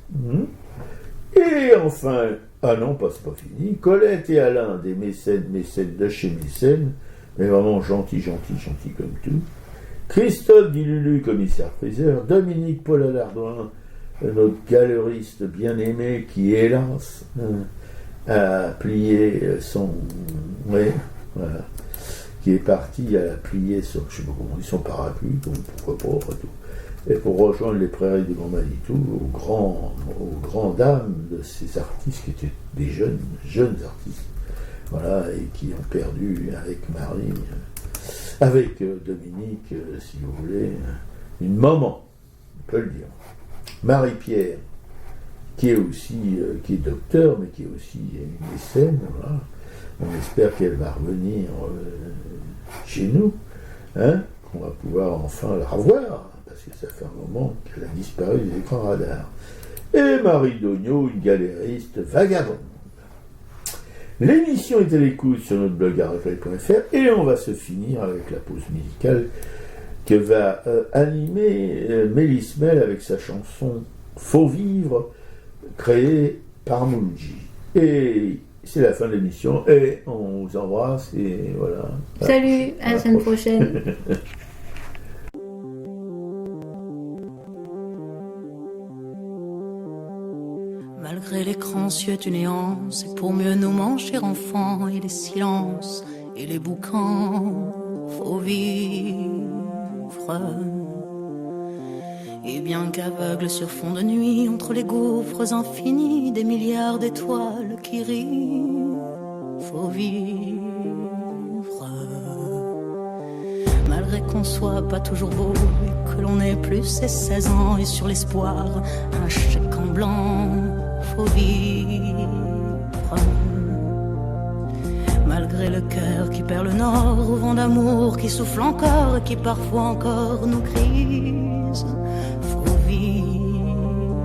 Et enfin, ah non, c'est pas fini, Colette et Alain, des mécènes de chez Mécènes, mais vraiment gentil comme tout. Christophe Dilulu, commissaire-priseur, Dominique Paul Alardouin, notre galeriste bien-aimé qui, hélas, a plié son... Ouais, voilà. Qui est parti à plier son, je sais pas comment on dit, son parapluie, donc pourquoi pas, après tout. Et pour rejoindre les prairies du Grand Manitou, aux grands dames de ces artistes qui étaient des jeunes artistes, voilà, et qui ont perdu avec Marie... Avec Dominique, si vous voulez, une maman, on peut le dire. Marie-Pierre, qui est docteur, mais qui est aussi une mécène, voilà. On espère qu'elle va revenir chez nous, qu'on va pouvoir enfin la revoir, parce que ça fait un moment qu'elle a disparu des écrans radars. Et Marie Dognaud, une galériste vagabonde. L'émission est à l'écoute sur notre blog arefeuille.fr et on va se finir avec la pause musicale que va animer Mélis Mel avec sa chanson Faut vivre, créée par Mouloudji. Et c'est la fin de l'émission et on vous embrasse et voilà. Salut, à la semaine prochaine. Malgré l'écran cieux du néant, c'est pour mieux nous manger enfants et les silences et les boucans, faut vivre. Et bien qu'aveugle sur fond de nuit, entre les gouffres infinis, des milliards d'étoiles qui rient, faut vivre. Malgré qu'on soit pas toujours beau et que l'on ait plus ses 16 ans et sur l'espoir, un chèque en blanc, faut vivre. Malgré le cœur qui perd le nord, au vent d'amour qui souffle encore et qui parfois encore nous grise, faut vivre.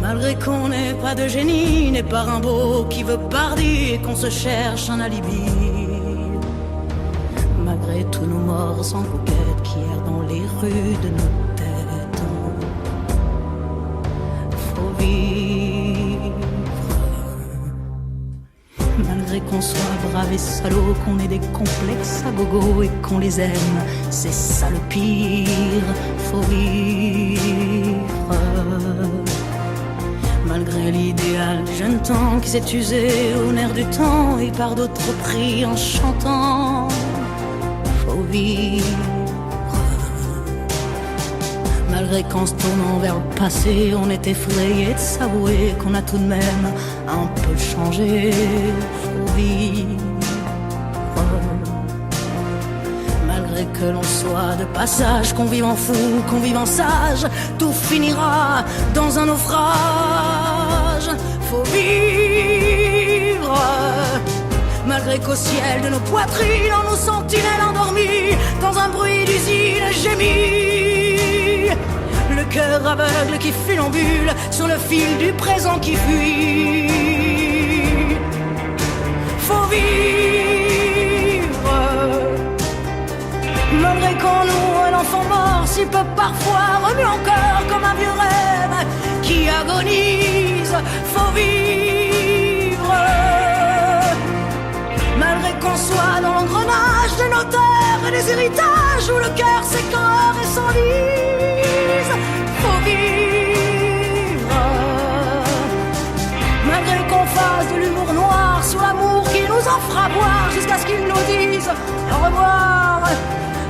Malgré qu'on n'ait pas de génie, n'est pas Rimbaud qui veut Bardi et qu'on se cherche un alibi. Malgré tous nos morts sans coquette qui errent dans les rues de nos têtes, faut vivre. Malgré qu'on soit brave et salaud, qu'on ait des complexes à gogo et qu'on les aime, c'est ça le pire, faut vivre. Malgré l'idéal du jeune temps qui s'est usé au nerf du temps et par d'autres pris en chantant, faut vivre. Malgré qu'en se tournant vers le passé, on est effrayé de s'avouer qu'on a tout de même un peu changé, faut vivre. Malgré que l'on soit de passage, qu'on vive en fou, qu'on vive en sage, tout finira dans un naufrage, faut vivre. Malgré qu'au ciel de nos poitrines, en nos sentinelles endormies, dans un bruit d'usine gémit, le cœur aveugle qui funambule sur le fil du présent qui fuit. Faut vivre, malgré qu'en nous un enfant mort si peu parfois remue encore comme un vieux rêve qui agonise. Faut vivre, malgré qu'on soit dans l'engrenage des notaires et des héritages où le cœur s'écœure et s'enlise. Faut vivre, malgré qu'on fasse de l'humour noir sur l'amour qui nous en fera boire jusqu'à ce qu'ils nous disent au revoir.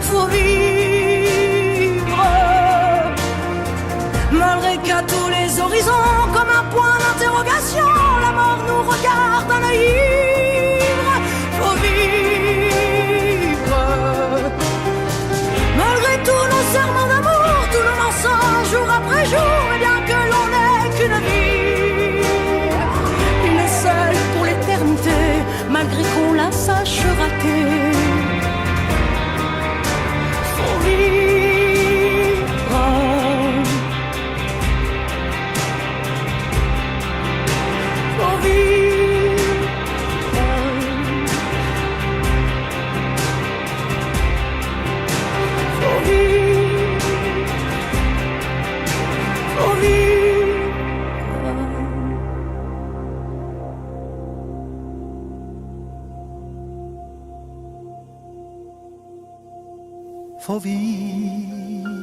Faut vivre, malgré qu'à tous les horizons, comme un point d'interrogation, la mort nous regarde d'un œil ivre. Faut vivre, malgré tous nos serments d'amour, tous nos mensonges jour après jour, et bien que l'on n'ait qu'une vie, une seule pour l'éternité, malgré qu'on la sache rater. Faut vivre, faut vivre, faut vivre, faut vivre. Faut vivre.